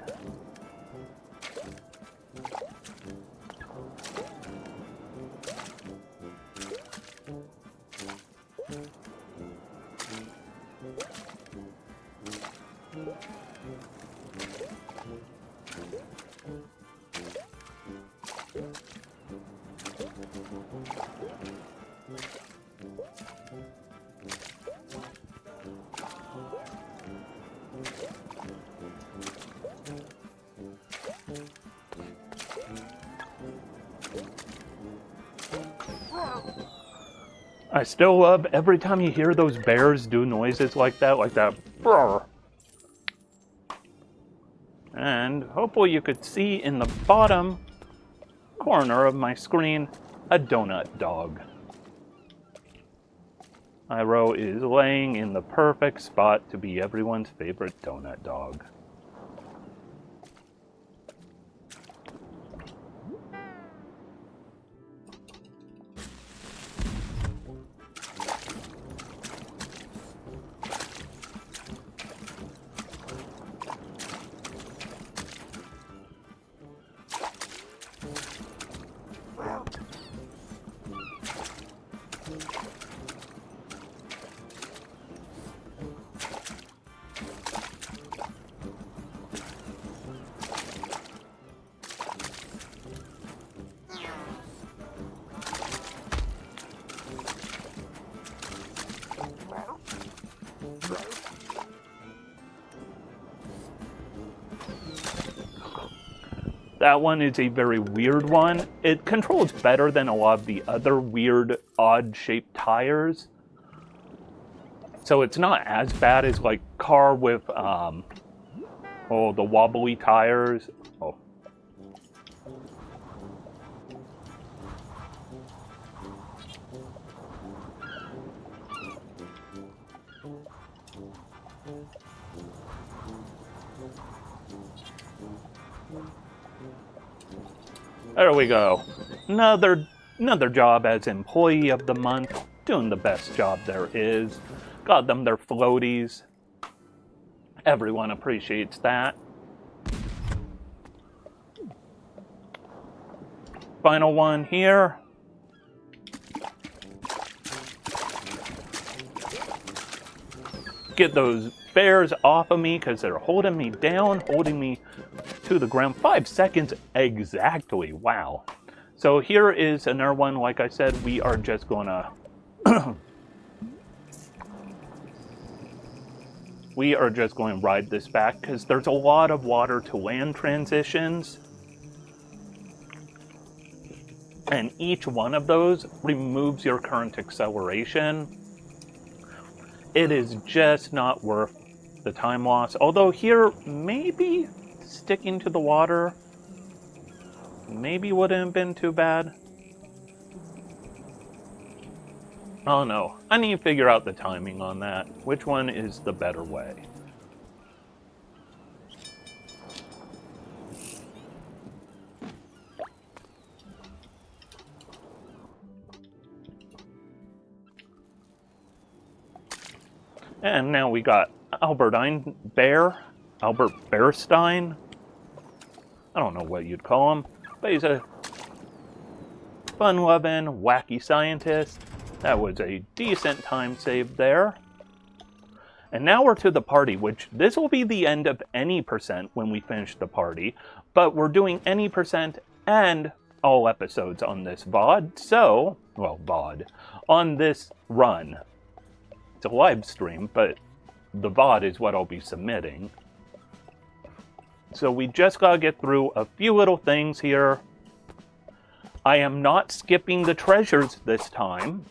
I still love every time you hear those bears do noises like that brrr. And hopefully you could see in the bottom corner of my screen a donut dog. Iroh is laying in the perfect spot to be everyone's favorite donut dog. That one is a very weird one. It controls better than a lot of the other weird, odd-shaped tires. So it's not as bad as, like, car with, the wobbly tires. Oh. There we go. Another job as Employee of the Month. Doing the best job there is. Got them their floaties. Everyone appreciates that. Final one here. Get those bears off of me because they're holding me down, holding me to the ground. 5 seconds exactly. Wow. So here is another one. Like I said, we are just gonna we are just going to ride this back because there's a lot of water to land transitions. And each one of those removes your current acceleration. It is just not worth the time loss. Although here, maybe sticking to the water maybe wouldn't have been too bad. Oh no, I need to figure out the timing on that. Which one is the better way? And now we got Albert Bearstein. I don't know what you'd call him, but he's a fun-loving, wacky scientist. That was a decent time save there. And now we're to the party, which this will be the end of any percent when we finish the party, but we're doing any percent and all episodes on this VOD, so, well, VOD, on this run. It's a live stream, but the VOD is what I'll be submitting. So we just gotta get through a few little things here. I am not skipping the treasures this time.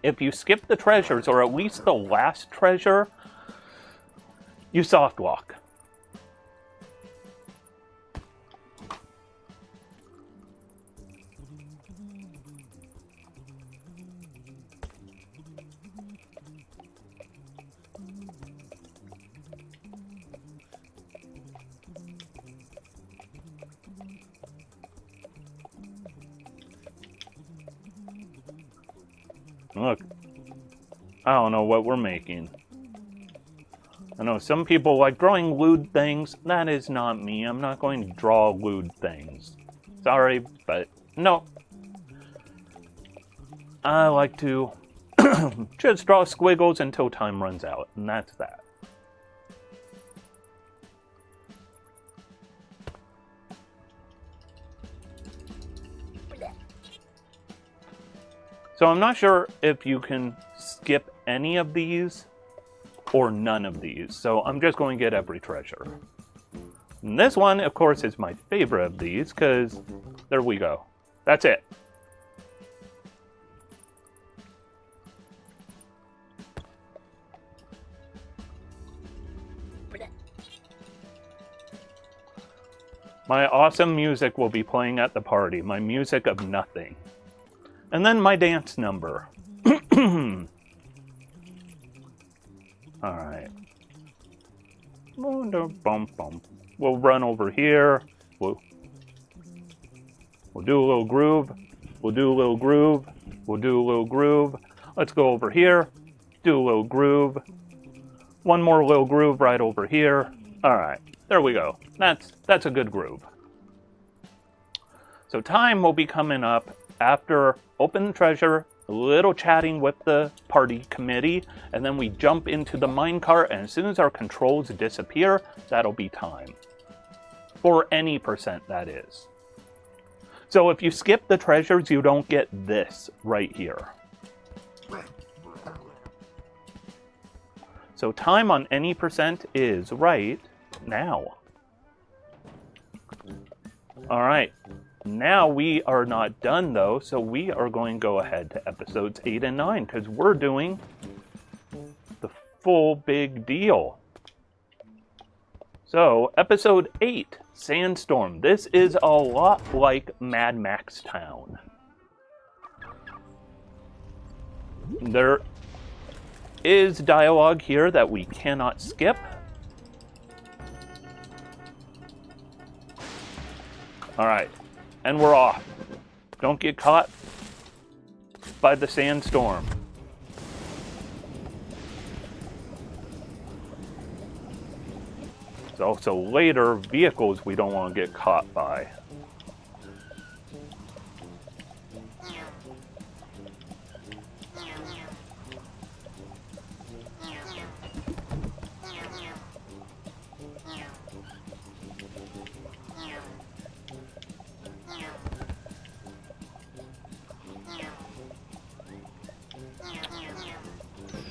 If you skip the treasures, or at least the last treasure, you soft lock. Look, I don't know what we're making. I know some people like drawing lewd things. That is not me. I'm not going to draw lewd things. Sorry, but no. I like to just draw squiggles until time runs out, and that's that. So I'm not sure if you can skip any of these or none of these. So I'm just going to get every treasure. And this one, of course, is my favorite of these because there we go. That's it. My awesome music will be playing at the party. My music of nothing. And then my dance number. Alright. We'll run over here. We'll do a little groove. We'll do a little groove. We'll do a little groove. Let's go over here. Do a little groove. One more little groove right over here. Alright. There we go. That's a good groove. So time will be coming up after open the treasure, a little chatting with the party committee, and then we jump into the minecart, and as soon as our controls disappear, that'll be time. For any percent, that is. So if you skip the treasures, you don't get this right here. So time on any percent is right now. Alright, now we are not done though, so we are going to go ahead to episodes 8 and 9, because we're doing the full big deal. So, episode 8, Sandstorm. This is a lot like Mad Max Town. There is dialogue here that we cannot skip. Alright, and we're off. Don't get caught by the sandstorm. There's also later vehicles we don't want to get caught by.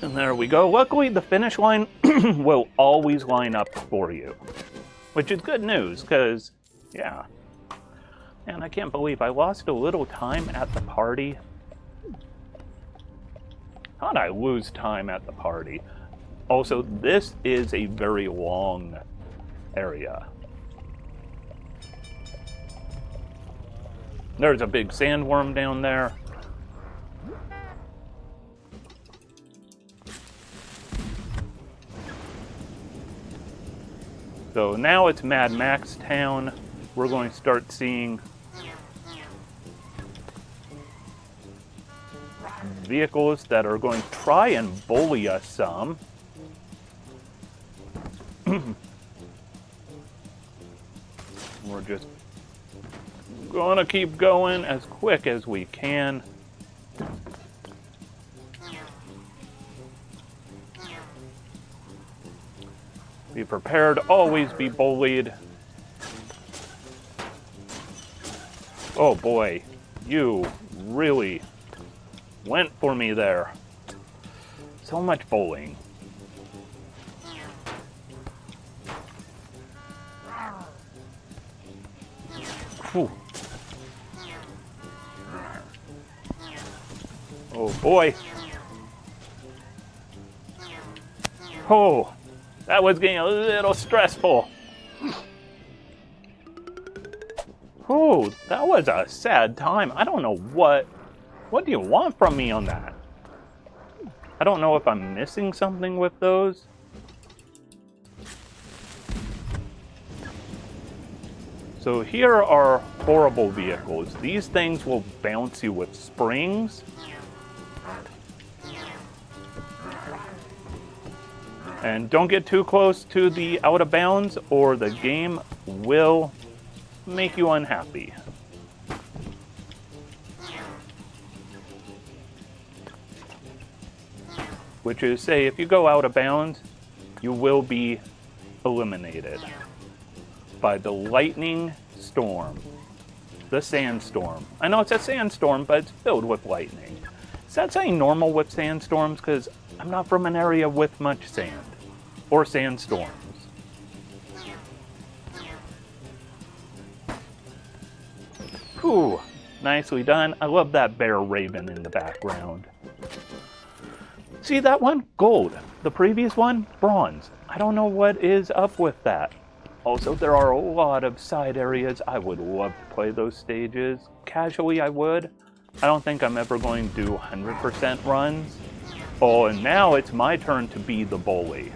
And there we go. Luckily, the finish line will always line up for you. Which is good news, because, yeah. And I can't believe I lost a little time at the party. How'd I lose time at the party? Also, this is a very long area. There's a big sandworm down there. So now it's Mad Max Town. We're going to start seeing vehicles that are going to try and bully us some. We're just going to keep going as quick as we can. Be prepared, always be bullied. Oh boy, you really went for me there. So much bullying. Whew. Oh boy. Oh. That was getting a little stressful. Oh, that was a sad time. I don't know what do you want from me on that? I don't know if I'm missing something with those. So here are horrible vehicles. These things will bounce you with springs. And don't get too close to the out of bounds or the game will make you unhappy. Which is, say, if you go out of bounds, you will be eliminated by the lightning storm, the sandstorm. I know it's a sandstorm, but it's filled with lightning. Is that saying normal with sandstorms? Because I'm not from an area with much sand. Or sandstorms. Whew, nicely done. I love that bear raven in the background. See that one? Gold. The previous one? Bronze. I don't know what is up with that. Also, there are a lot of side areas. I would love to play those stages. Casually, I would. I don't think I'm ever going to do 100% runs. Oh, and now it's my turn to be the bully.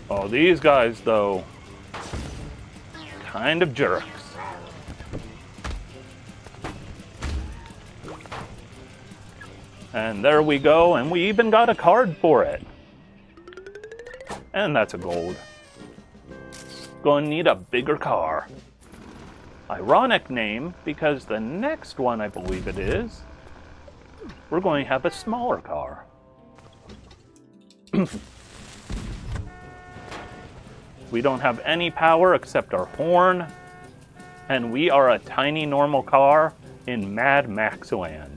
Oh, these guys, though, kind of jerks. And there we go, and we even got a card for it. And that's a gold. Gonna need a bigger car. Ironic name, because the next one, I believe it is we're going to have a smaller car. We don't have any power except our horn, and we are a tiny normal car in Mad Max land.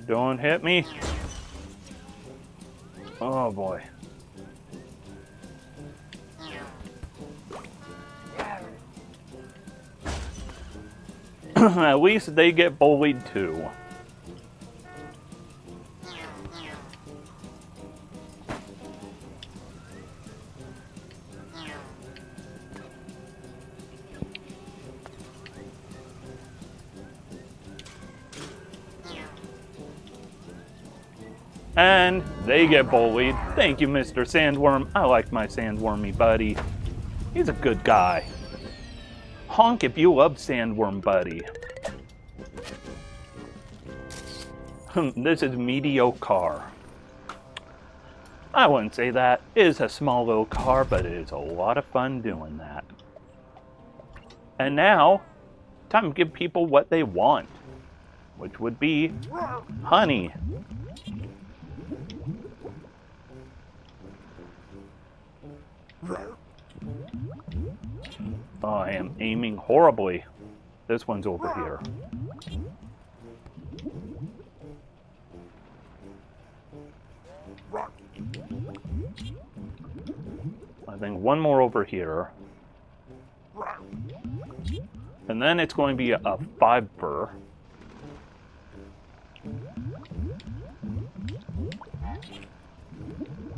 Don't hit me. Oh boy. At least they get bullied too. And they get bullied. Thank you, Mr. Sandworm. I like my sandwormy buddy. He's a good guy. Honk if you love Sandworm Buddy. This is mediocre. I wouldn't say that. It is a small little car, but it is a lot of fun doing that. And now, time to give people what they want, which would be honey. Oh, I am aiming horribly. This one's over here. I think one more over here. And then it's going to be a 5-fur.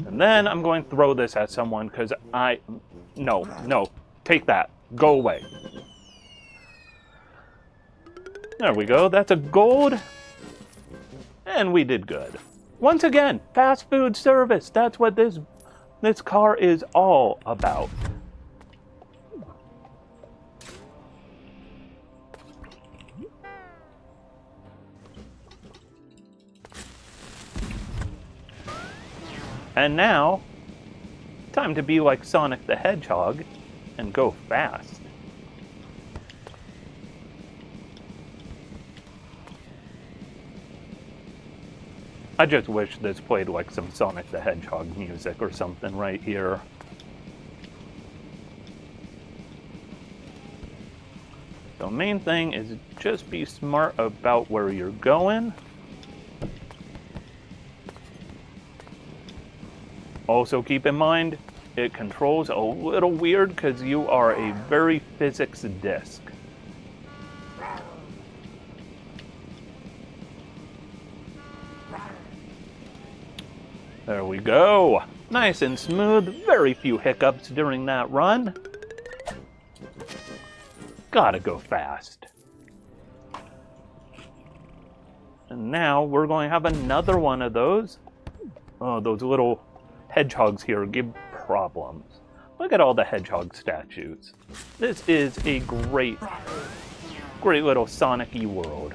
And then I'm going to throw this at someone because no, take that. Go away. There we go. That's a gold. And we did good. Once again, fast food service. That's what this car is all about. And now, time to be like Sonic the Hedgehog and go fast. I just wish this played like some Sonic the Hedgehog music or something right here. The main thing is just be smart about where you're going. Also keep in mind, it controls a little weird because you are a very physics disc. There we go. Nice and smooth, very few hiccups during that run. Gotta go fast. And now we're going to have another one of those. Oh, those little hedgehogs here give problems. Look at all the hedgehog statues. This is a great little Sonic-y world.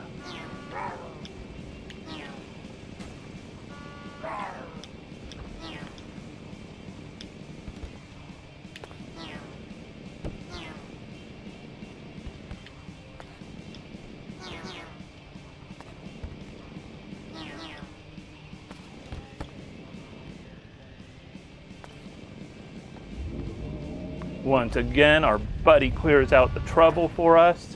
Once again, our buddy clears out the trouble for us.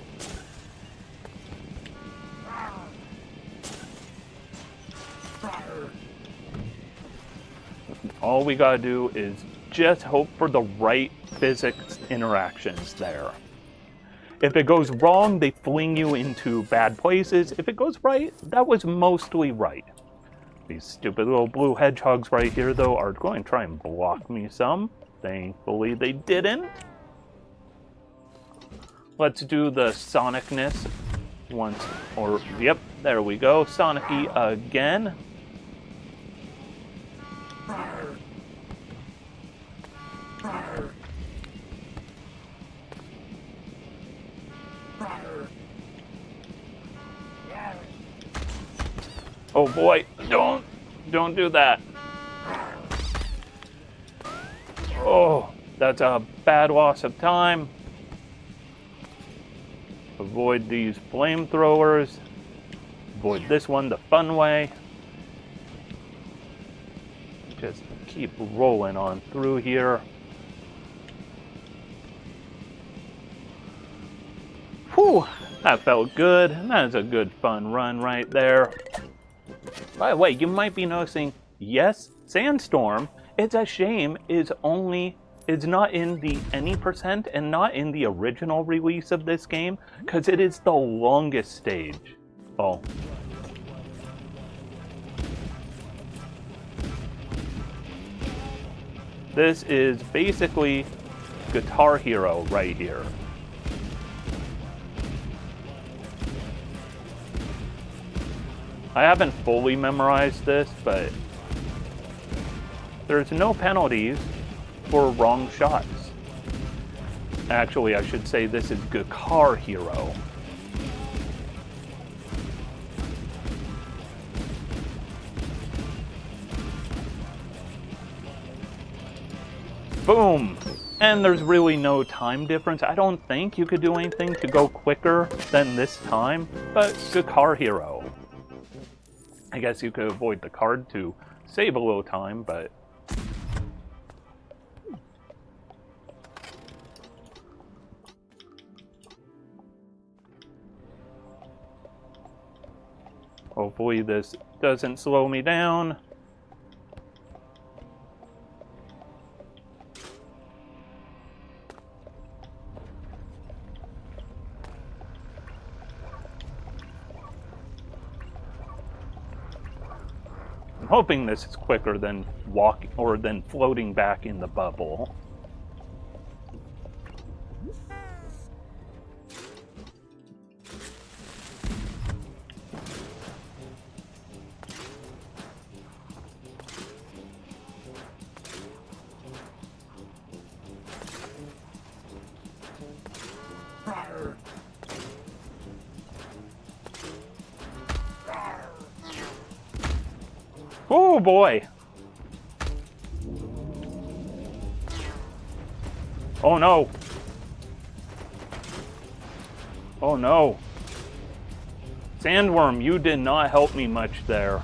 All we gotta do is just hope for the right physics interactions there. If it goes wrong, they fling you into bad places. If it goes right, that was mostly right. These stupid little blue hedgehogs right here, though, are going to try and block me some. Thankfully, they didn't. Let's do the Sonicness once, or, yep, there we go. Sonic-y again. Oh boy, don't do that. Oh, that's a bad loss of time. Avoid these flamethrowers. Avoid this one the fun way. Just keep rolling on through here. Whew, that felt good. That is a good fun run right there. By the way, you might be noticing, yes, Sandstorm, it's a shame, is not in the any percent and not in the original release of this game, because it is the longest stage. Oh. This is basically Guitar Hero right here. I haven't fully memorized this, but there's no penalties for wrong shots. Actually, I should say this is Guitar Hero. Boom! And there's really no time difference. I don't think you could do anything to go quicker than this time, but Guitar Hero. I guess you could avoid the card to save a little time, but... hopefully this doesn't slow me down. Hoping this is quicker than walking or than floating back in the bubble. Oh boy! Oh no! Oh no! Sandworm, you did not help me much there.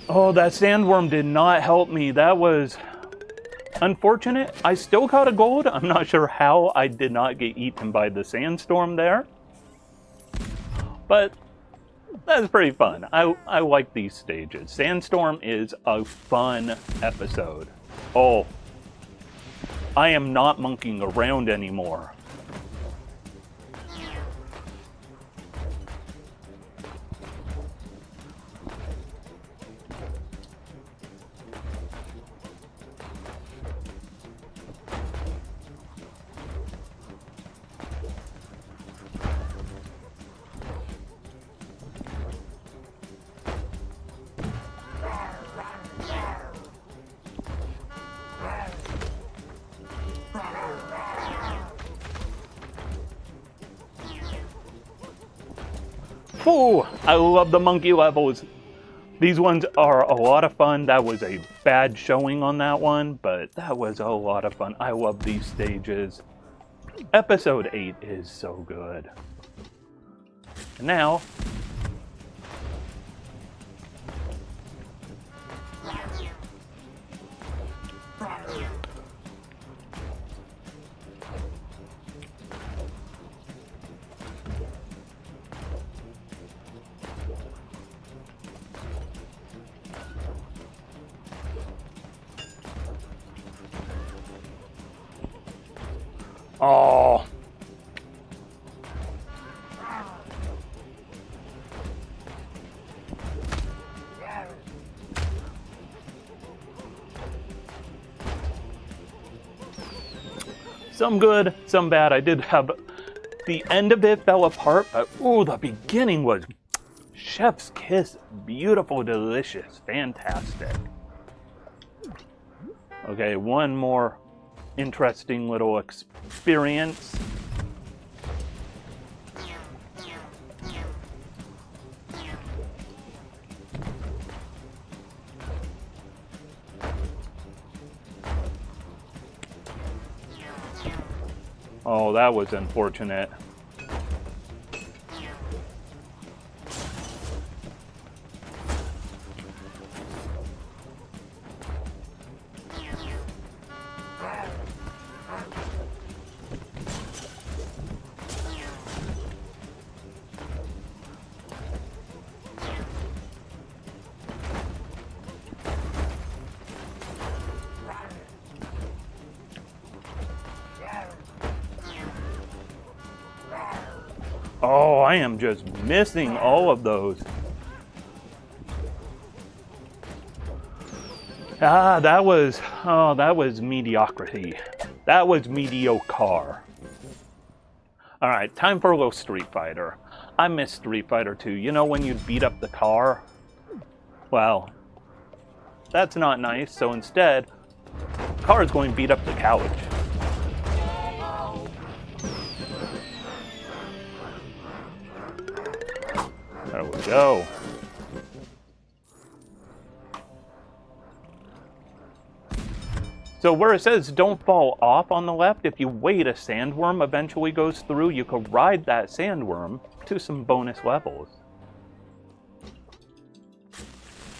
Oh, that sandworm did not help me. That was unfortunate. I still got a gold. I'm not sure how I did not get eaten by the sandstorm there. But that's pretty fun. I like these stages. Sandstorm is a fun episode. Oh, I am not monkeying around anymore. Ooh, I love the monkey levels. These ones are a lot of fun. That was a bad showing on that one, but that was a lot of fun. I love these stages. Episode 8 is so good. And now... oh. Some good, some bad. I did have... The end of it fell apart, but ooh, the beginning was chef's kiss. Beautiful, delicious, fantastic. Okay, one more interesting little experience. Oh, that was unfortunate. Oh, I am just missing all of those. That was mediocrity. That was mediocre. All right, time for a little Street Fighter. I miss Street Fighter 2. You know when you'd beat up the car? Well, that's not nice, so instead, the car is going to beat up the couch. There we go. So where it says don't fall off on the left, if you wait, a sandworm eventually goes through. You could ride that sandworm to some bonus levels.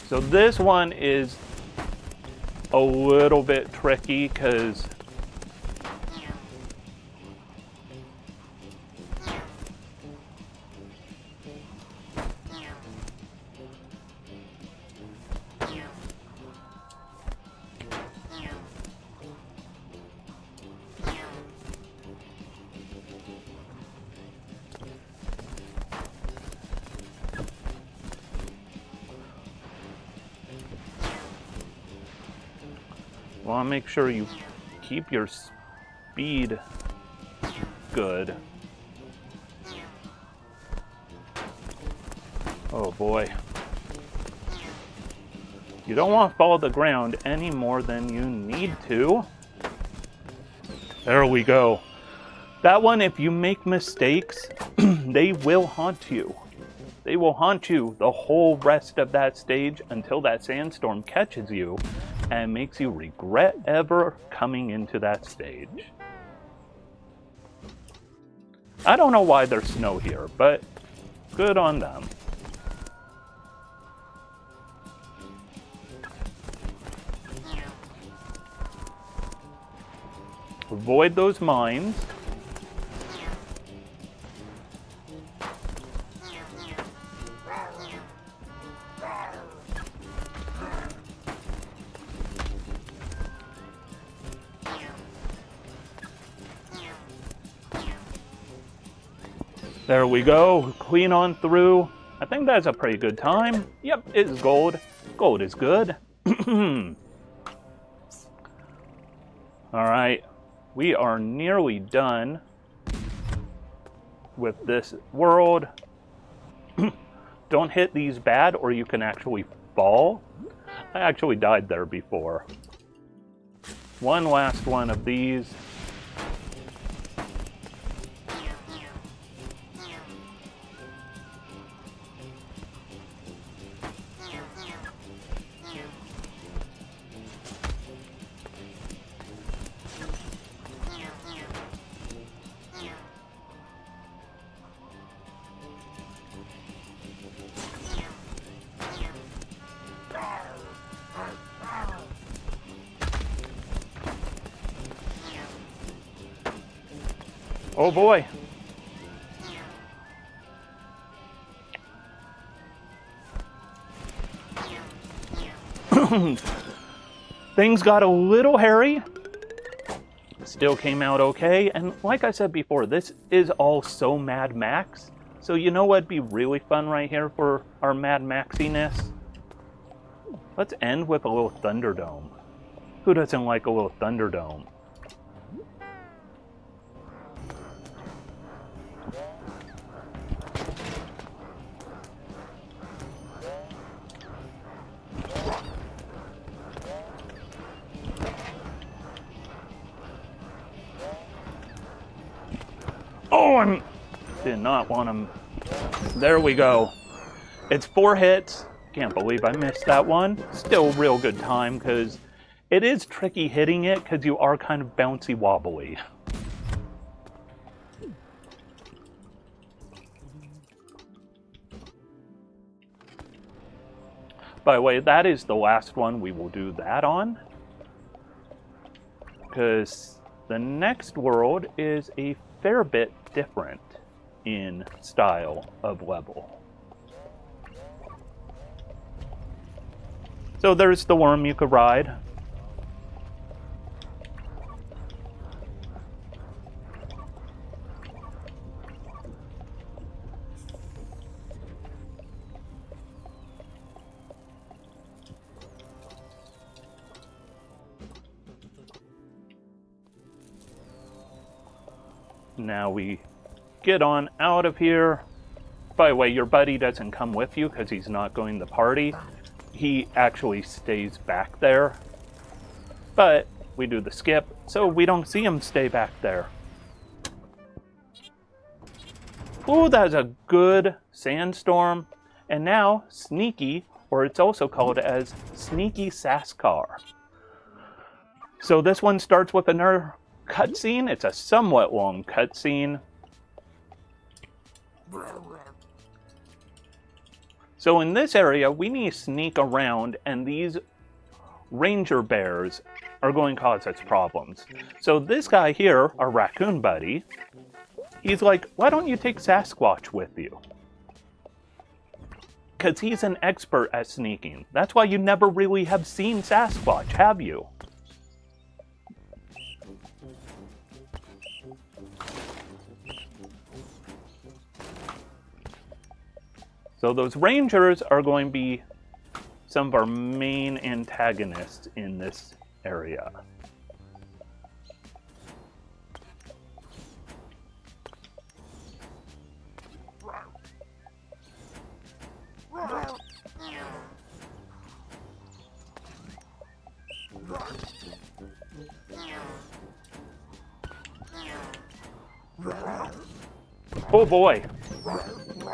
So this one is a little bit tricky because well, make sure you keep your speed good. Oh boy. You don't want to fall to the ground any more than you need to. There we go. That one, if you make mistakes, they will haunt you. They will haunt you the whole rest of that stage until that sandstorm catches you and makes you regret ever coming into that stage. I don't know why there's snow here, but good on them. Avoid those mines. There we go, clean on through. I think that's a pretty good time. Yep, it's gold. Gold is good. Alright, we are nearly done with this world. Don't hit these bad or you can actually fall. I actually died there before. One last one of these. Oh boy. Things got a little hairy. Still came out okay. And like I said before, this is all so Mad Max. So you know what'd be really fun right here for our Mad Maxiness? Let's end with a little Thunderdome. Who doesn't like a little Thunderdome? I did not want him. There we go. It's 4 hits. Can't believe I missed that one. Still real good time, because it is tricky hitting it, because you are kind of bouncy wobbly. By the way, that is the last one we will do that on, because the next world is a fair bit different in style of level. So there's the worm you could ride. Now we get on out of here. By the way, your buddy doesn't come with you because he's not going to the party. He actually stays back there. But we do the skip, so we don't see him stay back there. Ooh, that's a good sandstorm. And now, Sneaky, or it's also called as Sneaky Sascar. So this one starts with another cutscene. It's a somewhat long cutscene. So in this area, we need to sneak around, and these ranger bears are going to cause us problems. So this guy here, our raccoon buddy, he's like, why don't you take Sasquatch with you? Because he's an expert at sneaking. That's why you never really have seen Sasquatch, have you? So those rangers are going to be some of our main antagonists in this area. Oh boy.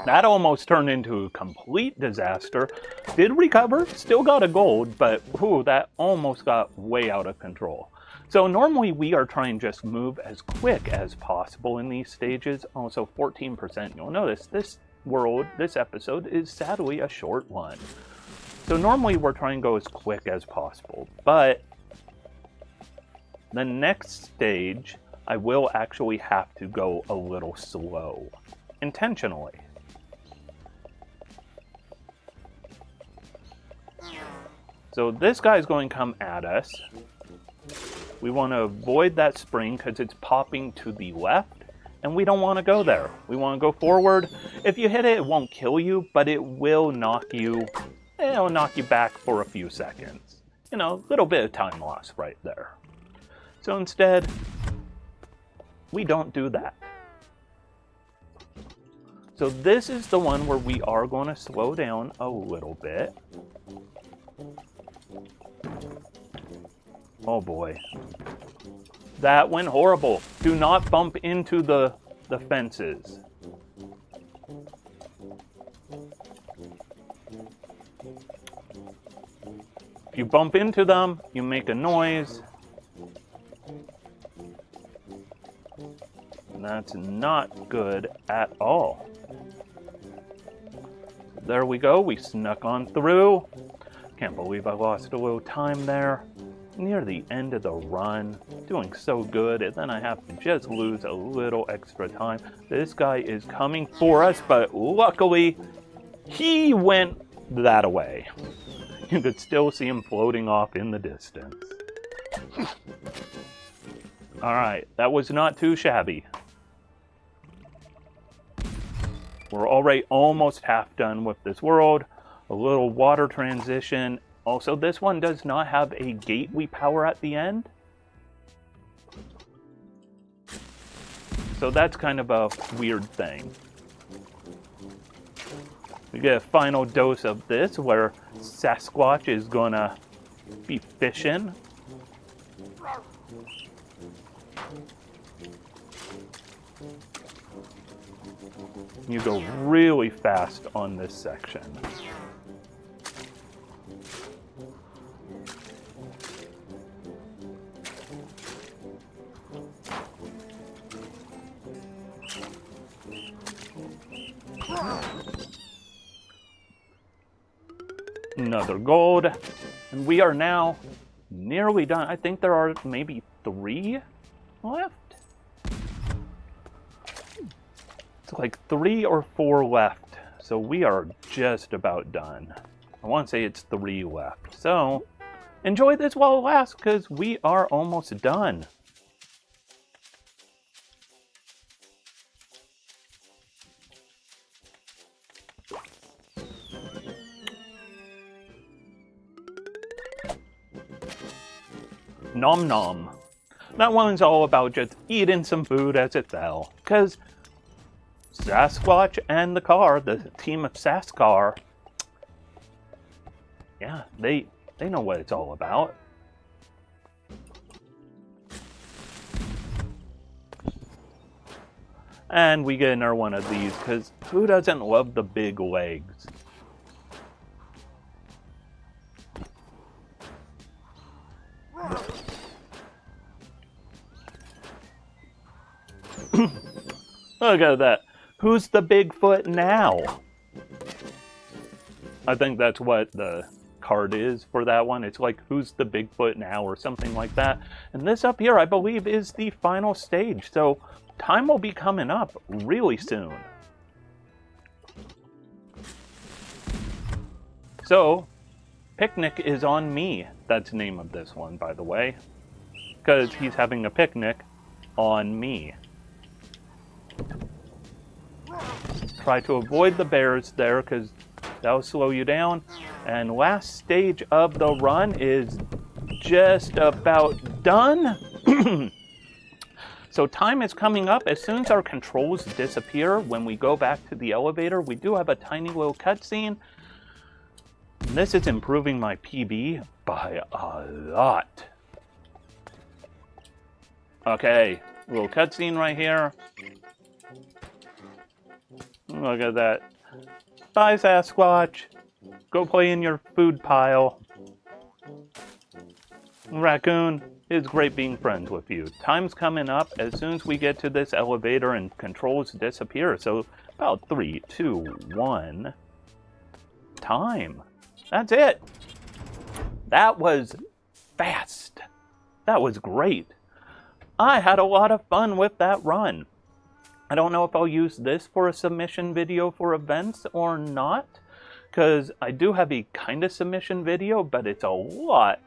That almost turned into a complete disaster. Did recover, still got a gold, but whew, that almost got way out of control. So normally we are trying to just move as quick as possible in these stages. Also 14%. You'll notice this world, this episode, is sadly a short one. So normally we're trying to go as quick as possible, but the next stage I will actually have to go a little slow, intentionally. So this guy's going to come at us. We want to avoid that spring because it's popping to the left, and we don't want to go there. We want to go forward. If you hit it, it won't kill you, but it will knock you. It'll knock you back for a few seconds. You know, a little bit of time loss right there. So instead, we don't do that. So this is the one where we are going to slow down a little bit. Oh boy. That went horrible. Do not bump into the fences. If you bump into them, you make a noise. And that's not good at all. There we go. We snuck on through. Can't believe I lost a little time there. Near the end of the run, doing so good, and then I have to just lose a little extra time. This guy is coming for us, but luckily, he went that way. You could still see him floating off in the distance. Alright, that was not too shabby. We're already almost half done with this world. A little water transition. Also, this one does not have a gate we power at the end. So that's kind of a weird thing. We get a final dose of this where Sasquatch is gonna be fishing. You go really fast on this section. Another gold, and we are now nearly done. I think there are maybe 3 left. It's like 3 or 4 left, so we are just about done. I want to say it's 3 left. So enjoy this while it lasts, because we are almost done. Nom nom. That one's all about just eating some food as it fell. Because Sasquatch and the car, the team of Sascar, yeah, they know what it's all about. And we get another one of these, because who doesn't love the big legs? Look at that. Who's the Bigfoot now? I think that's what the card is for that one. It's like, who's the Bigfoot now, or something like that. And this up here, I believe, is the final stage. So time will be coming up really soon. So, picnic is on me. That's the name of this one, by the way. Because he's having a picnic on me. Try to avoid the bears there, because that'll slow you down. And last stage of the run is just about done. So time is coming up. As soon as our controls disappear, when we go back to the elevator, we do have a tiny little cutscene. This is improving my PB by a lot. Okay, little cutscene right here. Look at that. Bye, Sasquatch. Go play in your food pile. Raccoon, it's great being friends with you. Time's coming up as soon as we get to this elevator and controls disappear. So about 3, 2, 1. Time. That's it. That was fast. That was great. I had a lot of fun with that run. I don't know if I'll use this for a submission video for events or not, because I do have a kind of submission video, but it's a lot.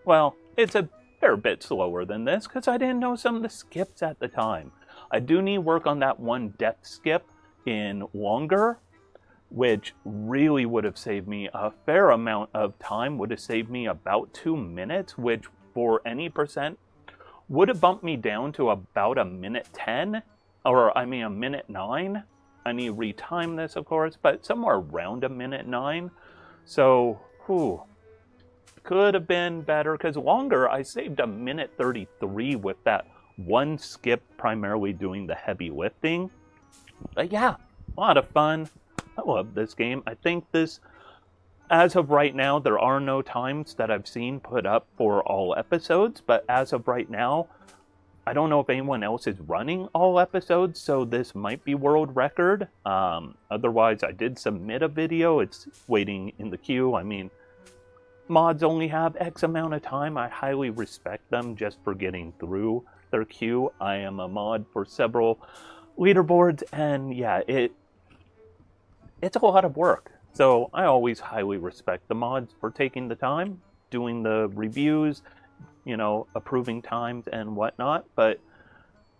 Well, it's a fair bit slower than this, because I didn't know some of the skips at the time. I do need work on that one death skip in longer, which really would have saved me a fair amount of time, would have saved me about 2 minutes, which for any percent would have bumped me down to about a minute 10. Or, I mean, a minute 9. I need to retime this, of course, but somewhere around a minute 9. So, could have been better, because longer, I saved a minute 33 with that one skip primarily doing the heavy lifting. But yeah, a lot of fun. I love this game. I think this, as of right now, there are no times that I've seen put up for all episodes, but as of right now, I don't know if anyone else is running all episodes, so this might be world record. Otherwise, I did submit a video. It's waiting in the queue. I mean, mods only have X amount of time. I highly respect them just for getting through their queue. I am a mod for several leaderboards, and yeah, it's a lot of work. So I always highly respect the mods for taking the time, doing the reviews, you know, approving times and whatnot, but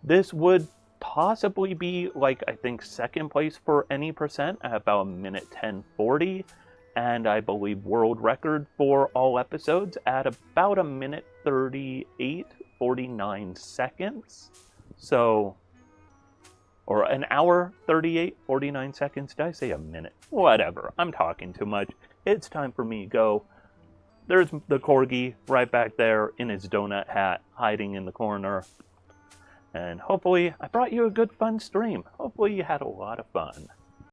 this would possibly be, like, I think second place for any percent at about a minute 10:40, and I believe world record for all episodes at about a minute 38:49 seconds. So, or an hour 38:49 seconds. Did I say a minute? Whatever, I'm talking too much. It's time for me to go. There's the corgi right back there in his donut hat, hiding in the corner. And hopefully I brought you a good fun stream. Hopefully you had a lot of fun.